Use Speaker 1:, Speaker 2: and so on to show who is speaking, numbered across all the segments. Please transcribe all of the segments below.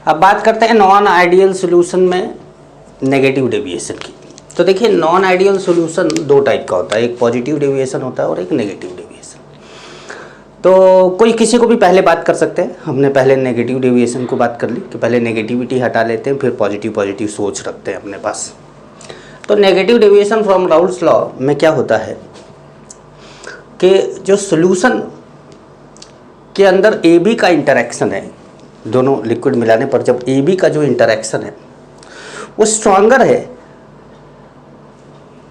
Speaker 1: अब बात करते हैं नॉन आइडियल सॉल्यूशन में नेगेटिव डेविएशन की। तो देखिए नॉन आइडियल सॉल्यूशन दो टाइप का होता है, एक पॉजिटिव डेविएशन होता है और एक नेगेटिव डेविएशन। तो कोई किसी को भी पहले बात कर सकते हैं। हमने पहले नेगेटिव डेविएशन को बात कर ली कि पहले नेगेटिविटी हटा लेते हैं, फिर पॉजिटिव सोच रखते हैं अपने पास। तो negative deviation from Raoult's law में क्या होता है कि जो सॉल्यूशन के अंदर ए बी का इंटरेक्शन है, दोनों लिक्विड मिलाने पर जब ए बी का जो इंटरेक्शन है वो स्ट्रॉन्गर है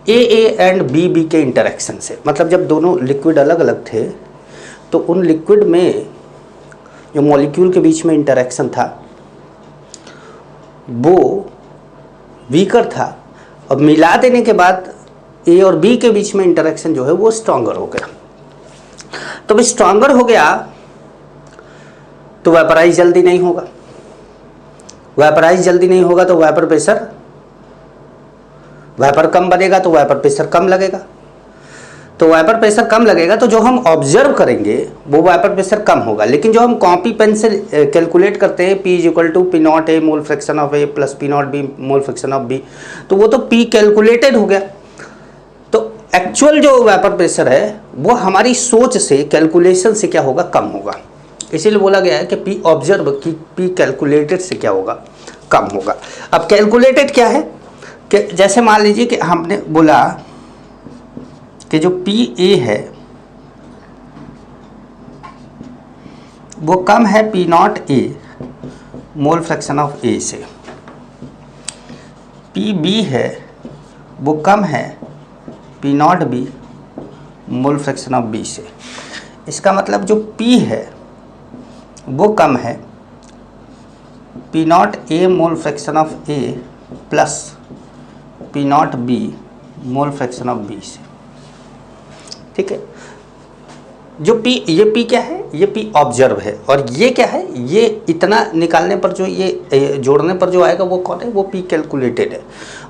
Speaker 1: ए एंड बी के इंटरेक्शन से। मतलब जब दोनों लिक्विड अलग अलग थे तो उन लिक्विड में जो मॉलिक्यूल के बीच में इंटरेक्शन था वो वीकर था, और मिला देने के बाद ए और बी के बीच में इंटरेक्शन जो है वो स्ट्रॉन्गर हो गया। तो भी स्ट्रॉन्गर हो गया तो वेपराइज जल्दी नहीं होगा, वेपराइज जल्दी नहीं होगा तो वेपर प्रेशर, वेपर कम बनेगा तो वेपर प्रेशर कम लगेगा। तो वेपर प्रेशर कम लगेगा तो जो हम ऑब्जर्व करेंगे वो वेपर प्रेशर कम होगा। लेकिन जो हम कॉपी पेन से कैलकुलेट करते हैं P = P not A mole fraction of A plus P not B mole fraction of B, तो वो तो P कैलकुलेटेड हो गया। तो एक्चुअल जो वेपर प्रेशर है वो हमारी सोच से, कैलकुलेशन से क्या होगा, कम होगा। इसीलिए बोला गया है कि P ऑब्जर्व की P कैलकुलेटेड से क्या होगा, कम होगा। अब कैलकुलेटेड क्या है कि जैसे मान लीजिए कि हमने बोला कि जो PA है वो कम है P not A mole fraction of A से, PB है वो कम है P not B mole fraction of B से। इसका मतलब जो P है वो कम है P not A mole fraction of A plus P not B mole fraction of B से। ठीक है, जो P, ये P क्या है, ये P ऑब्जर्व है, और ये क्या है, ये इतना निकालने पर जो ये जोड़ने पर जो आएगा वो कौन है, वो P कैलकुलेटेड है।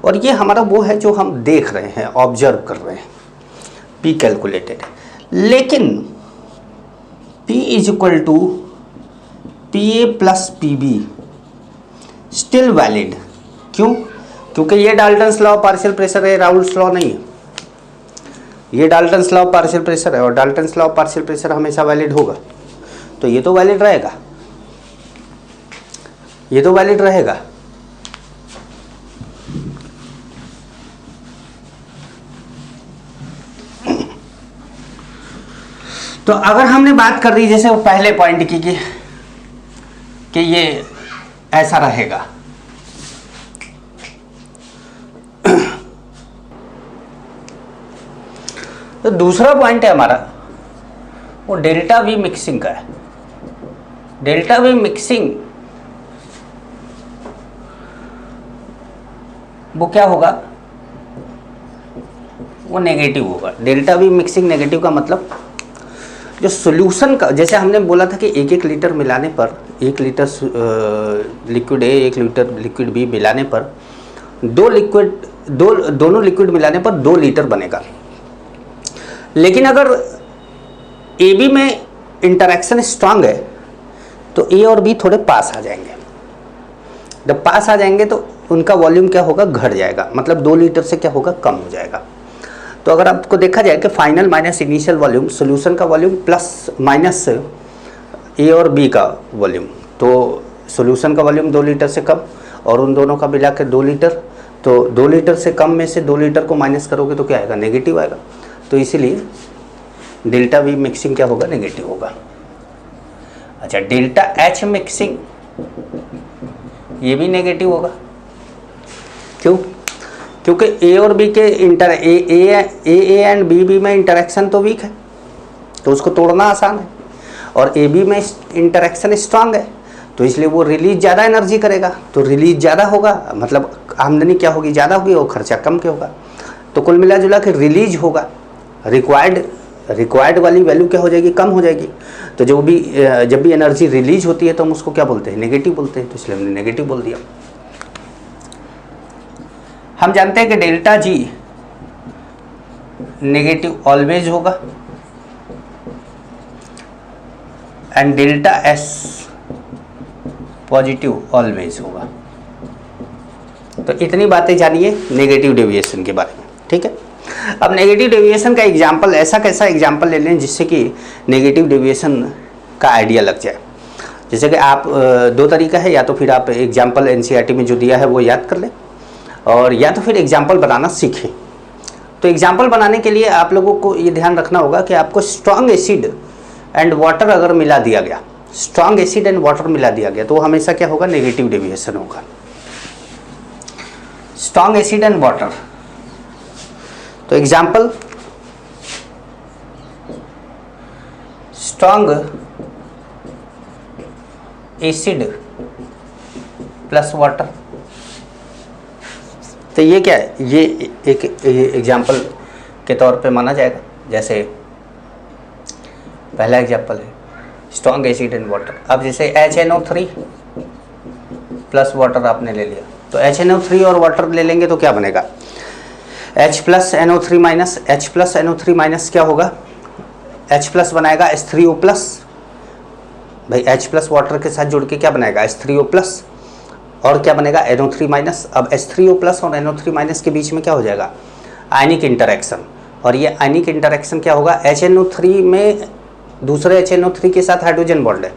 Speaker 1: और ये हमारा वो है जो हम देख रहे हैं, ऑब्जर्व कर रहे हैं, P कैलकुलेटेड है। लेकिन P = PA plus PB still valid. क्यों? क्योंकि ये Dalton's law of partial pressure है, राउल्स लॉ नहीं है। ये Dalton's law of partial pressure है और Dalton's law of partial pressure हमेशा वैलिड होगा। तो ये तो वैलिड रहेगा, ये तो वैलिड रहेगा। तो अगर हमने बात कर दी जैसे वो पहले पॉइंट की कि ये ऐसा रहेगा, तो दूसरा पॉइंट है हमारा वो डेल्टा वी मिक्सिंग का है। डेल्टा वी मिक्सिंग वो क्या होगा, वो नेगेटिव होगा। डेल्टा वी मिक्सिंग नेगेटिव का मतलब जो सॉल्यूशन का, जैसे हमने बोला था कि 1-1 लीटर मिलाने पर 1 litre liquid A 1 litre liquid B मिलाने पर दोनों लिक्विड मिलाने पर 2 लीटर बनेगा। लेकिन अगर AB में इंटरेक्शन स्ट्रांग है तो A और B थोड़े पास आ जाएंगे। जब पास आ जाएंगे तो उनका वॉल्यूम क्या होगा, घट जाएगा। मतलब 2 लीटर से क्या होगा, कम हो जाएगा। तो अगर आपको देखा जाए कि final minus initial volume, solution का वॉल्यूम प्लस माइनस A और B का वॉल्यूम, तो सॉल्यूशन का वॉल्यूम 2 लीटर से कम और उन दोनों का मिला के 2 लीटर। तो 2 लीटर से कम में से 2 लीटर को माइनस करोगे तो क्या आएगा, नेगेटिव आएगा। तो इसीलिए डेल्टा वी मिक्सिंग क्या होगा, नेगेटिव होगा। अच्छा, डेल्टा H मिक्सिंग ये भी नेगेटिव होगा। क्यों? क्योंकि A और B के A एंड B में इंटरेक्शन तो वीक है तो उसको तोड़ना आसान है, और AB में इंटरेक्शन स्ट्रांग है तो इसलिए वो रिलीज ज़्यादा एनर्जी करेगा। तो रिलीज ज़्यादा होगा मतलब आमदनी क्या होगी, ज़्यादा होगी, और खर्चा कम क्या होगा। तो कुल मिला जुला के रिलीज होगा, रिक्वायर्ड वाली वैल्यू क्या हो जाएगी, कम हो जाएगी। तो जब भी एनर्जी रिलीज होती है तो हम उसको क्या बोलते हैं, नेगेटिव बोलते हैं। तो इसलिए हमने नेगेटिव बोल दिया। हम जानते हैं कि डेल्टा G नेगेटिव ऑलवेज होगा and delta S positive always होगा। तो इतनी बातें जानिए नेगेटिव डेविएशन के बारे में, ठीक है। अब नेगेटिव डेविएशन का एग्जाम्पल, ऐसा कैसा एग्जाम्पल ले लें जिससे कि नेगेटिव डेविएशन का आइडिया लग जाए। जैसे कि आप दो तरीका है, या तो फिर आप एग्जाम्पल एनसीईआरटी में जो दिया है वो याद कर लें, और या तो फिर एग्जाम्पल बनाना सीखें। तो एग्जाम्पल बनाने के लिए आप लोगों को ये ध्यान रखना होगा कि आपको स्ट्रॉन्ग एसिड एंड वाटर अगर मिला दिया गया, स्ट्रॉन्ग एसिड एंड वाटर मिला दिया गया, तो वो हमेशा क्या होगा, नेगेटिव डेविएशन होगा। स्ट्रॉन्ग एसिड एंड वाटर, तो example strong acid plus water. तो ये क्या है, ये एक एग्जाम्पल के तौर पे माना जाएगा। जैसे पहला एग्जाम्पल है स्ट्रॉन्ग एसिड एंड वाटर। अब जैसे HNO3 प्लस वाटर आपने ले लिया, तो HNO3 और वाटर ले लेंगे तो क्या बनेगा, H plus NO3 minus. H plus NO3 minus क्या होगा, H प्लस बनाएगा H3O प्लस। भाई H प्लस वाटर के साथ जुड़ के क्या बनाएगा, H3O प्लस, और क्या बनेगा, NO3 माइनस। अब H3O प्लस और NO3 माइनस के बीच में क्या हो जाएगा, आयनिक इंटरेक्शन। और ये आयनिक इंटरेक्शन क्या होगा, HNO3 में दूसरे HNO3 के साथ हाइड्रोजन बॉन्ड है,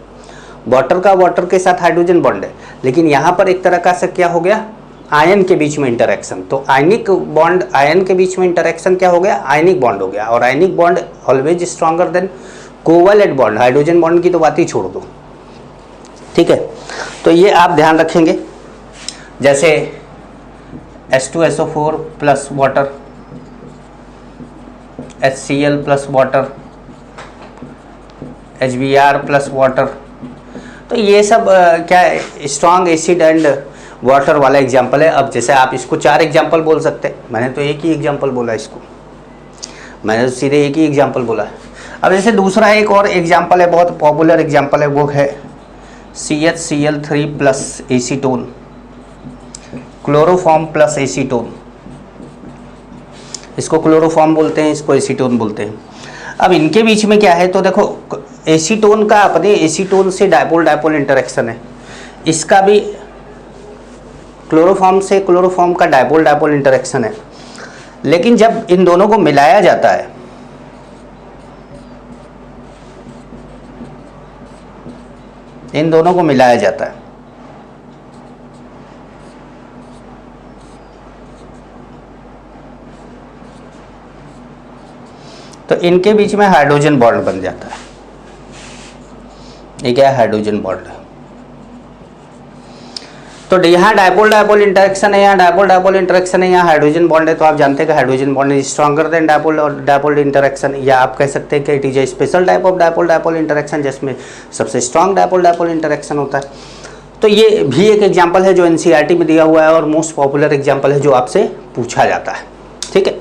Speaker 1: वाटर का वाटर के साथ हाइड्रोजन बॉन्ड है, लेकिन यहाँ पर एक तरह का से क्या हो गया, आयन के बीच में इंटरेक्शन। तो आयनिक बॉन्ड, आयन के बीच में इंटरेक्शन क्या हो गया, आयनिक बॉन्ड हो गया। और ionic bond always stronger than covalent bond. Hydrogen bond की तो बात ही छोड़ दो, ठीक है। तो ये आप ध्यान रखेंगे। जैसे H2SO4 plus water, HCl plus water, HBr plus water. तो ये सब क्या है, स्ट्रॉन्ग एसिड एंड वाटर वाला एग्जाम्पल है। अब जैसे आप इसको 4 एग्जाम्पल बोल सकते हैं, मैंने तो एक ही एग्जाम्पल बोला, इसको मैंने तो सीधे एक ही एग्जाम्पल बोला। अब जैसे दूसरा एक और एग्जाम्पल है, बहुत पॉपुलर एग्जाम्पल है, वो है CHCl3 plus acetone, chloroform plus acetone. इसको क्लोरोफॉर्म बोलते हैं, इसको एसीटोन बोलते हैं। अब इनके बीच में क्या है, तो देखो एसीटोन का अपने एसीटोन से डायपोल डायपोल इंटरेक्शन है, इसका भी क्लोरोफॉर्म से क्लोरोफॉर्म का डायपोल डायपोल इंटरेक्शन है। लेकिन जब इन दोनों को मिलाया जाता है, इन दोनों को मिलाया जाता है, तो इनके बीच में हाइड्रोजन बॉन्ड बन जाता है। ये क्या है, हाइड्रोजन बॉन्ड है। तो यहाँ डायपोल डायपोल इंटरेक्शन है, यहाँ डायपोल डायपोल इंटरेक्शन है, यहाँ हाइड्रोजन बॉन्ड है। तो आप जानते हैं कि hydrogen bond is stronger than dipole और डायपोल इंटरेक्शन। या आप कह सकते हैं कि it is a special type of dipole dipole interaction, जिसमें सबसे स्ट्रॉन्ग डायपोल डायपोल इंटरेक्शन होता है। तो ये भी एक एग्जाम्पल है जो एनसीईआरटी में दिया हुआ है और मोस्ट पॉपुलर एग्जाम्पल है जो आपसे पूछा जाता है, ठीक है।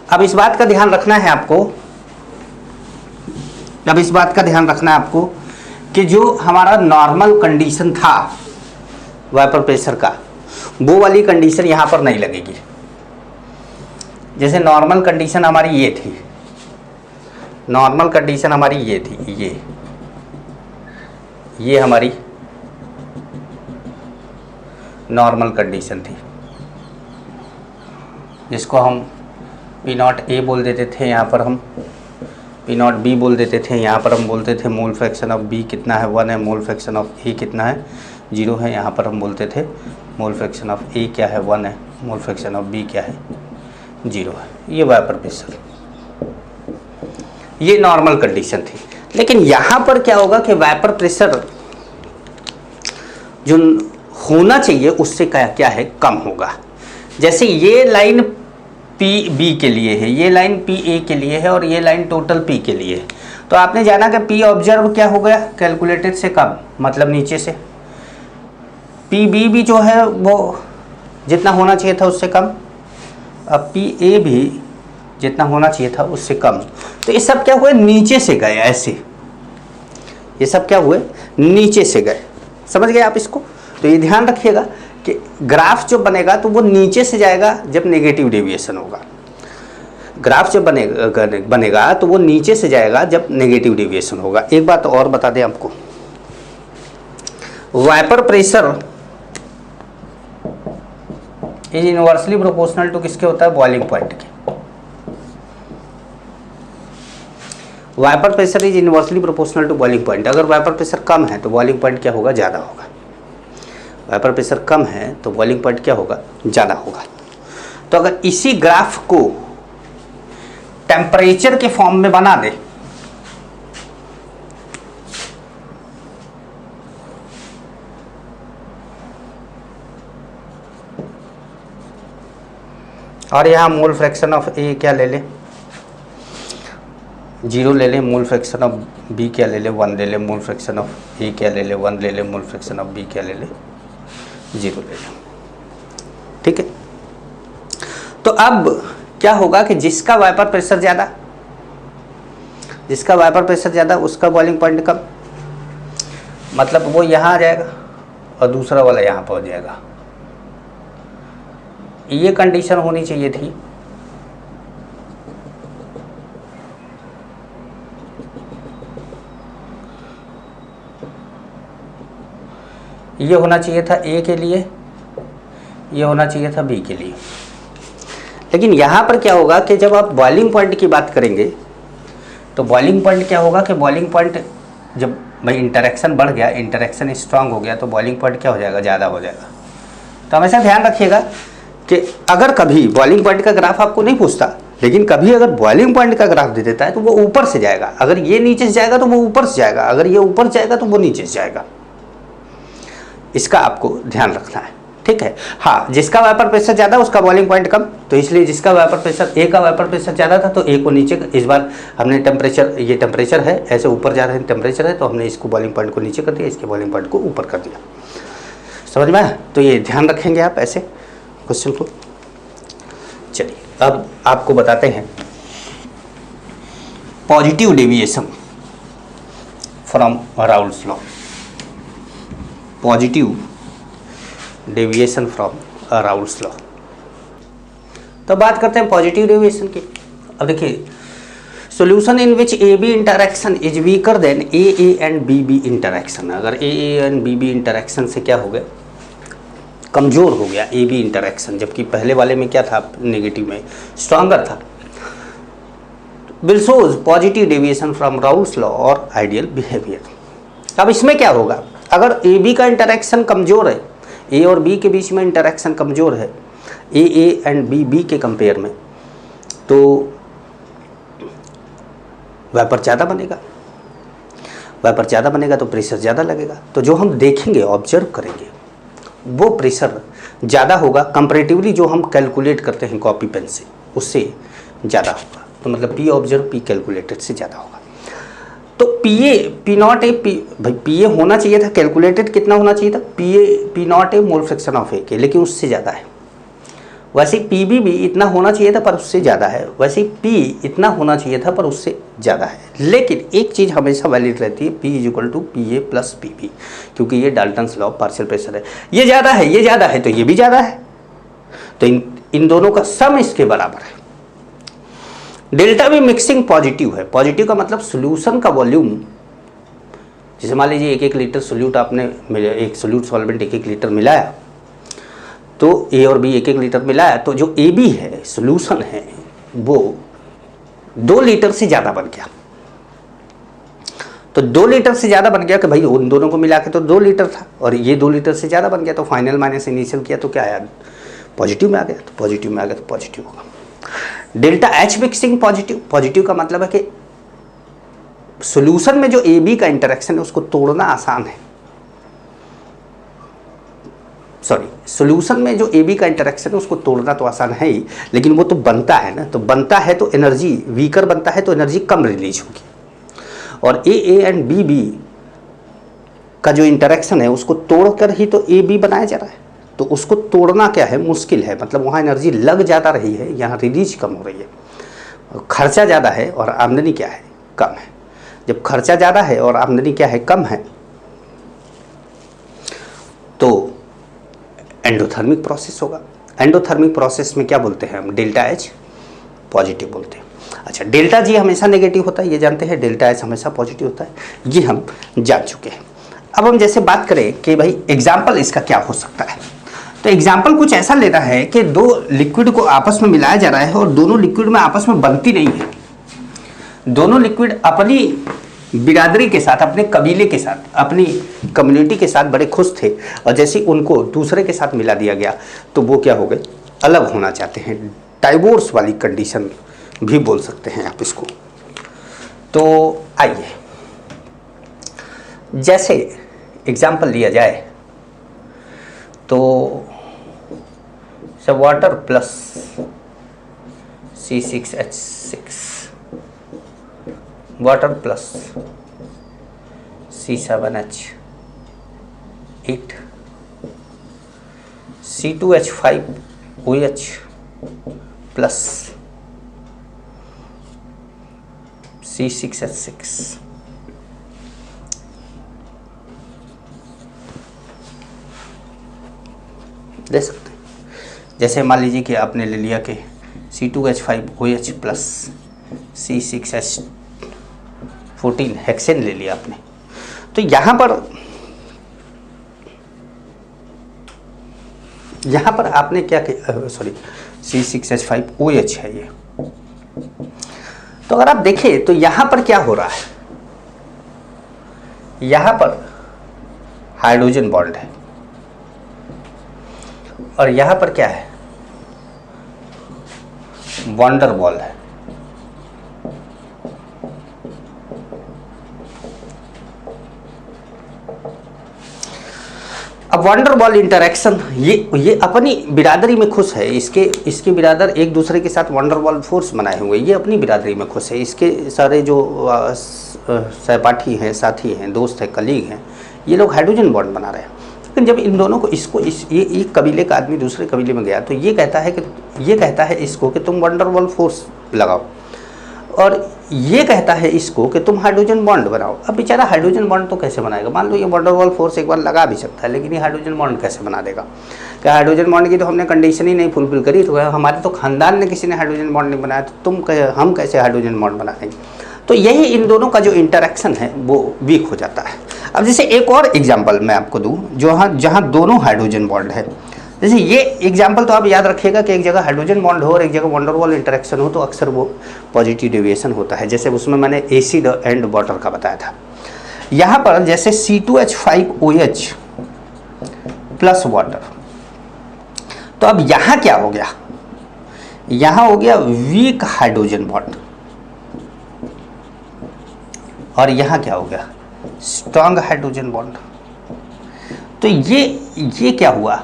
Speaker 1: अब इस बात का ध्यान रखना है आपको, अब इस बात का ध्यान रखना है आपको कि जो हमारा नॉर्मल कंडीशन था वेपर प्रेशर का, वो वाली कंडीशन यहाँ पर नहीं लगेगी। जैसे नॉर्मल कंडीशन हमारी ये थी, नॉर्मल कंडीशन हमारी ये थी, ये हमारी नॉर्मल कंडीशन थी, जिसको हम P0A बोल देते थे, यहाँ पर हम P0B बोल देते थे, यहाँ पर हम बोलते थे मोल फ्रैक्शन ऑफ B कितना है 1 है, मोल फ्रैक्शन ऑफ A कितना है 0 है, यहाँ पर हम बोलते थे मोल फ्रैक्शन ऑफ A क्या है 1 है, मोल फ्रैक्शन ऑफ B क्या है 0 है। ये वेपर प्रेशर, ये नॉर्मल कंडीशन थी। लेकिन यहाँ पर क्या होगा कि वेपर प्रेशर जो होना चाहिए उससे क्या है, कम होगा। जैसे ये लाइन PB के लिए है, ये लाइन PA के लिए है और ये लाइन टोटल P के लिए है। तो आपने जाना कि P ऑब्जर्व क्या हो गया, कैलकुलेटेड से कम, मतलब नीचे से। PB भी जो है वो जितना होना चाहिए था उससे कम, अब PA भी जितना होना चाहिए था उससे कम। तो ये सब क्या हुए, नीचे से गए, ऐसे ये सब क्या हुए, नीचे से गए। समझ गए आप इसको? तो ये ध्यान रखिएगा कि ग्राफ जो बनेगा तो वो नीचे से जाएगा जब नेगेटिव डेविएशन होगा। ग्राफ जब बनेगा तो वो नीचे से जाएगा जब नेगेटिव डेविएशन होगा। एक बात और बता दें आपको vapour pressure is inversely proportional to किसके होता है, बॉइलिंग पॉइंट के। Vapour pressure is inversely proportional to boiling point. अगर वाइपर प्रेशर कम है तो बॉइलिंग पॉइंट क्या होगा, ज़्यादा होगा। वाइपर प्रेशर कम है तो बॉइलिंग पॉइंट क्या होगा, ज़्यादा होगा। तो अगर इसी ग्राफ को टेम्परेचर के फॉर्म में बना दे, और यहाँ मोल फ्रैक्शन ऑफ ए क्या ले ले, 0 ले ले। मोल फ्रैक्शन ऑफ बी क्या ले ले, 1 ले ले। मोल फ्रैक्शन ऑफ ए क्या ले ले, 1 ले ले। मोल फ्रैक्शन ऑफ बी क्या ले ले, 0 ले ले। ठीक है। तो अब क्या होगा कि जिसका वाइपर प्रेशर ज़्यादा, जिसका वाइपर प्रेशर ज़्यादा उसका बॉइलिंग पॉइंट कम, मतलब वो यहाँ आ जाएगा और दूसरा वाला यहाँ पहुँच जाएगा। ये कंडीशन होनी चाहिए थी। ये होना चाहिए था ए के लिए, ये होना चाहिए था बी के लिए। लेकिन यहाँ पर क्या होगा कि जब आप बॉइलिंग पॉइंट की बात करेंगे तो बॉइलिंग पॉइंट क्या होगा कि बॉइलिंग पॉइंट जब भाई इंटरेक्शन बढ़ गया, इंटरेक्शन स्ट्रांग हो गया, तो बॉइलिंग पॉइंट क्या हो जाएगा, ज़्यादा हो जाएगा। तो हमेशा ध्यान रखिएगा कि अगर कभी बॉइलिंग पॉइंट का ग्राफ आपको नहीं पूछता, लेकिन कभी अगर बॉइलिंग पॉइंट का ग्राफ दे देता है तो वो ऊपर से जाएगा। अगर ये नीचे से जाएगा तो वो ऊपर से जाएगा, अगर ये ऊपर जाएगा तो वो नीचे से जाएगा। इसका आपको ध्यान रखना है। ठीक है। हाँ, जिसका वाइपर प्रेशर ज़्यादा उसका बॉइलिंग पॉइंट कम, तो इसलिए जिसका वाइपर प्रेशर ए का वाइपर प्रेशर ज़्यादा था तो ए को नीचे, इस बार हमने टेम्परेचर, ये टेम्परेचर है, ऐसे ऊपर जा रहे हैं टेम्परेचर है, तो हमने इसको बॉइलिंग पॉइंट को नीचे कर दिया, इसके बॉइलिंग पॉइंट को ऊपर कर दिया। समझ में आया? तो ये ध्यान रखेंगे आप ऐसे क्वेश्चन को। चलिए अब आपको बताते हैं positive deviation from Raoult's law. Positive deviation from Raoult's law. तो बात करते हैं पॉजिटिव डेविएशन की। अब देखिए, solution in which A B interaction is weaker than A and B B interaction. अगर A and B B interaction से क्या हो गया, कमज़ोर हो गया ए बी इंटरैक्शन, जबकि पहले वाले में क्या था, नेगेटिव में स्ट्रॉन्गर था, will shows positive deviation from Raoult's law और आइडियल बिहेवियर। अब इसमें क्या होगा, अगर ए बी का इंटरैक्शन कमज़ोर है, ए और बी के बीच में इंटरैक्शन कमज़ोर है, ए एंड बी के कंपेयर में, तो वाइपर ज़्यादा बनेगा। वाइपर ज़्यादा बनेगा तो प्रेशर ज़्यादा लगेगा। तो जो हम देखेंगे, ऑब्जर्व करेंगे, वो प्रेशर ज़्यादा होगा कंपैरेटिवली जो हम कैलकुलेट करते हैं कॉपी पेन से, उससे ज़्यादा होगा। तो मतलब पी ऑब्जर्व पी कैलकुलेटेड से ज़्यादा होगा। तो P A P naught A P, भाई पी ए होना चाहिए था, कैलकुलेटेड कितना होना चाहिए था, P naught A mole fraction of A के, लेकिन उससे ज़्यादा है। वैसे पी बी भी इतना होना चाहिए था पर उससे ज़्यादा है। वैसे पी इतना होना चाहिए था पर उससे ज़्यादा है। लेकिन एक चीज़ हमेशा वैलिड रहती है, P is equal to P A plus P B, क्योंकि ये Dalton's law of partial pressure है। ये ज़्यादा है, ये ज़्यादा है, तो ये भी ज़्यादा है, तो इन दोनों का सम इसके बराबर है। डेल्टा भी मिक्सिंग पॉजिटिव है। पॉजिटिव का मतलब सोल्यूशन का वॉल्यूम, जैसे मान लीजिए 1-1 लीटर सोल्यूट आपने, एक सोल्यूट सॉल्वेंट 1-1 लीटर मिलाया, तो ए और बी 1-1 लीटर मिलाया, तो जो ए बी है सोल्यूशन है वो 2 लीटर से ज़्यादा बन गया। तो 2 लीटर से ज़्यादा बन गया कि भाई उन दोनों को मिला के तो 2 लीटर था और ये 2 लीटर से ज़्यादा बन गया, तो फाइनल माइनस इनिशियल किया तो क्या आया, पॉजिटिव में आ गया। तो पॉजिटिव में आ गया तो पॉजिटिव होगा। Delta H mixing positive. Positive का मतलब है कि सॉल्यूशन में जो ए बी का इंटरेक्शन है उसको तोड़ना आसान है। सॉरी, सॉल्यूशन में जो ए बी का इंटरेक्शन है उसको तोड़ना तो आसान है ही, लेकिन वो तो बनता है ना, तो बनता है तो एनर्जी वीकर बनता है तो एनर्जी कम रिलीज होगी। और ए एंड बी बी का जो इंटरेक्शन है उसको तोड़कर ही तो ए बी बनाया जा रहा है, तो उसको तोड़ना क्या है, मुश्किल है। मतलब वहाँ एनर्जी लग ज़्यादा रही है, यहाँ रिलीज कम हो रही है। खर्चा ज़्यादा है और आमदनी क्या है, कम है। जब खर्चा ज़्यादा है और आमदनी क्या है, कम है, तो एंडोथर्मिक प्रोसेस होगा। एंडोथर्मिक प्रोसेस में क्या बोलते हैं हम, डेल्टा एच पॉजिटिव बोलते हैं। अच्छा, डेल्टा जी हमेशा नेगेटिव होता है, ये जानते हैं, डेल्टा एच हमेशा पॉजिटिव होता है, ये हम जान चुके हैं। अब हम जैसे बात करें कि भाई एग्जाम्पल इसका क्या हो सकता है, तो एग्जाम्पल कुछ ऐसा लेना है कि दो लिक्विड को आपस में मिलाया जा रहा है और दोनों लिक्विड में आपस में बनती नहीं है। दोनों लिक्विड अपनी बिरादरी के साथ, अपने कबीले के साथ, अपनी कम्युनिटी के साथ बड़े खुश थे और जैसे उनको दूसरे के साथ मिला दिया गया तो वो क्या हो गए, अलग होना चाहते हैं। डाइवोर्स वाली कंडीशन भी बोल सकते हैं आप इसको। तो आइए जैसे एग्जाम्पल लिया जाए तो water plus C6H6, water plus C7H8, C2H5OH plus C6H6। ले सकते हैं। जैसे मान लीजिए कि आपने ले लिया कि C2H5OH प्लस C6H14 हेक्सेन ले लिया आपने, तो यहाँ पर आपने क्या किया, सॉरी C6H5OH है ये। तो अगर आप देखें तो यहाँ पर क्या हो रहा है, यहाँ पर हाइड्रोजन बॉन्ड है और यहाँ पर क्या है, वंडर बॉल है। अब वंडर बॉल इंटरेक्शन, ये अपनी बिरादरी में खुश है, इसके बिरादर एक दूसरे के साथ वंडर बॉल फोर्स बनाए हुए, ये अपनी बिरादरी में खुश है। इसके सारे जो सहपाठी हैं, साथी हैं, दोस्त हैं, कलीग हैं, ये लोग हाइड्रोजन बॉन्ड बना रहे हैं। लेकिन जब इन दोनों को ये एक कबीले का आदमी दूसरे कबीले में गया तो ये कहता है इसको कि तुम वंडर बॉल फोर्स लगाओ और ये कहता है इसको कि तुम हाइड्रोजन बॉन्ड बनाओ। अब बेचारा हाइड्रोजन बॉन्ड तो कैसे बनाएगा, मान लो ये वंडर बॉल फोर्स एक बार लगा भी सकता है लेकिन ये हाइड्रोजन बॉन्ड कैसे बना देगा। क्या हाइड्रोजन बॉन्ड की तो हमने कंडीशन ही नहीं फुलफिल करी, तो हमारे तो खानदान ने किसी ने हाइड्रोजन बॉन्ड नहीं बनाया, तो हम कैसे हाइड्रोजन बॉन्ड बना देंगे। तो यही इन दोनों का जो इंटरेक्शन है वो वीक हो जाता है। अब जैसे एक और एग्जाम्पल मैं आपको दूँ जहाँ दोनों हाइड्रोजन बॉन्ड है, जैसे ये एग्जाम्पल तो आप याद रखिएगा कि एक जगह हाइड्रोजन बॉन्ड हो और एक जगह वंडर बॉल इंटरेक्शन हो तो अक्सर वो पॉजिटिव डेविएशन होता है। जैसे उसमें मैंने एसिड एंड वाटर का बताया था। यहाँ पर जैसे C2H5OH प्लस वाटर, तो अब यहाँ क्या हो गया, यहाँ हो गया वीक हाइड्रोजन बॉन्ड और यहाँ क्या हो गया, स्ट्रॉन्ग हाइड्रोजन बॉन्ड। तो ये क्या हुआ,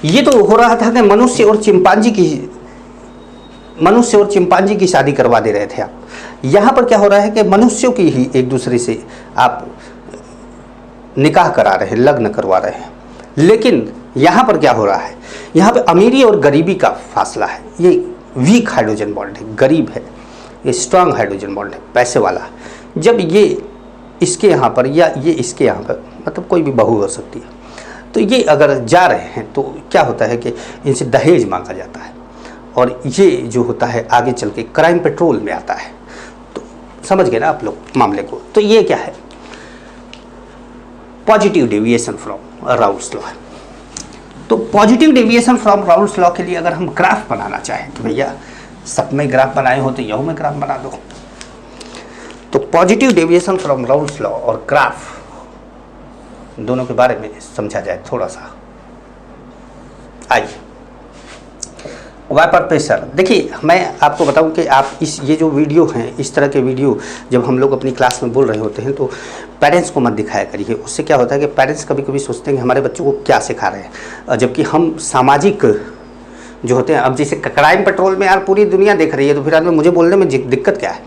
Speaker 1: ये तो हो रहा था कि मनुष्य और चिंपांजी की शादी करवा दे रहे थे आप। यहाँ पर क्या हो रहा है कि मनुष्यों की ही एक दूसरे से आप निकाह करा रहे हैं, लग्न करवा रहे हैं। लेकिन यहाँ पर क्या हो रहा है, यहाँ पे अमीरी और गरीबी का फासला है। ये वीक हाइड्रोजन बॉन्ड है, गरीब है, ये स्ट्रांग हाइड्रोजन बॉन्ड है, पैसे वाला। जब ये इसके यहाँ पर या ये इसके यहाँ पर, मतलब कोई भी बहू हो सकती है, तो ये अगर जा रहे हैं तो क्या होता है कि इनसे दहेज मांगा जाता है और ये जो होता है आगे चल के क्राइम पेट्रोल में आता है। तो समझ गए ना आप लोग मामले को। तो ये क्या है, positive deviation from Raoult's law है। तो positive deviation from Raoult's law के लिए अगर हम ग्राफ बनाना चाहें तो भैया सब में ग्राफ बनाए हो तो यहू में ग्राफ बना दो। तो positive deviation from Raoult's law और ग्राफ दोनों के बारे में समझा जाए थोड़ा सा। आइए, वाइपर प्रेशर। देखिए मैं आपको बताऊं कि आप ये जो वीडियो हैं, इस तरह के वीडियो जब हम लोग अपनी क्लास में बोल रहे होते हैं तो पेरेंट्स को मत दिखाया करिए। उससे क्या होता है कि पेरेंट्स कभी कभी सोचते हैं कि हमारे बच्चों को क्या सिखा रहे हैं, जबकि हम सामाजिक जो होते हैं, अब जैसे क्राइम पेट्रोल में यार पूरी दुनिया देख रही है तो फिर आदमी मुझे बोलने में दिक्कत क्या है।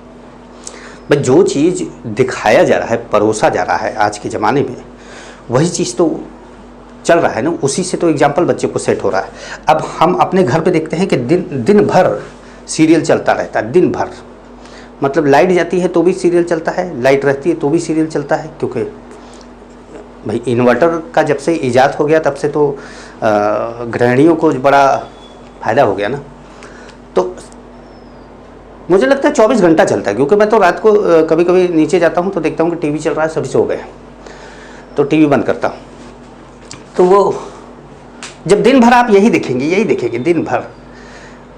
Speaker 1: भाई जो चीज़ दिखाया जा रहा है, परोसा जा रहा है आज के ज़माने में, वही चीज़ तो चल रहा है ना, उसी से तो एग्जाम्पल बच्चे को सेट हो रहा है। अब हम अपने घर पे देखते हैं कि दिन भर सीरियल चलता रहता है, दिन भर, मतलब लाइट जाती है तो भी सीरियल चलता है, लाइट रहती है तो भी सीरियल चलता है। क्योंकि भाई इन्वर्टर का जब से ईजाद हो गया तब से तो गृहिणियों को बड़ा फ़ायदा हो गया ना। तो मुझे लगता है 24 घंटा चलता है, क्योंकि मैं तो रात को कभी कभी नीचे जाता हूँ तो देखता हूँ कि टीवी चल रहा है, सभी सो गए, तो टीवी बंद करता हूँ। तो वो जब दिन भर आप यही देखेंगे दिन भर,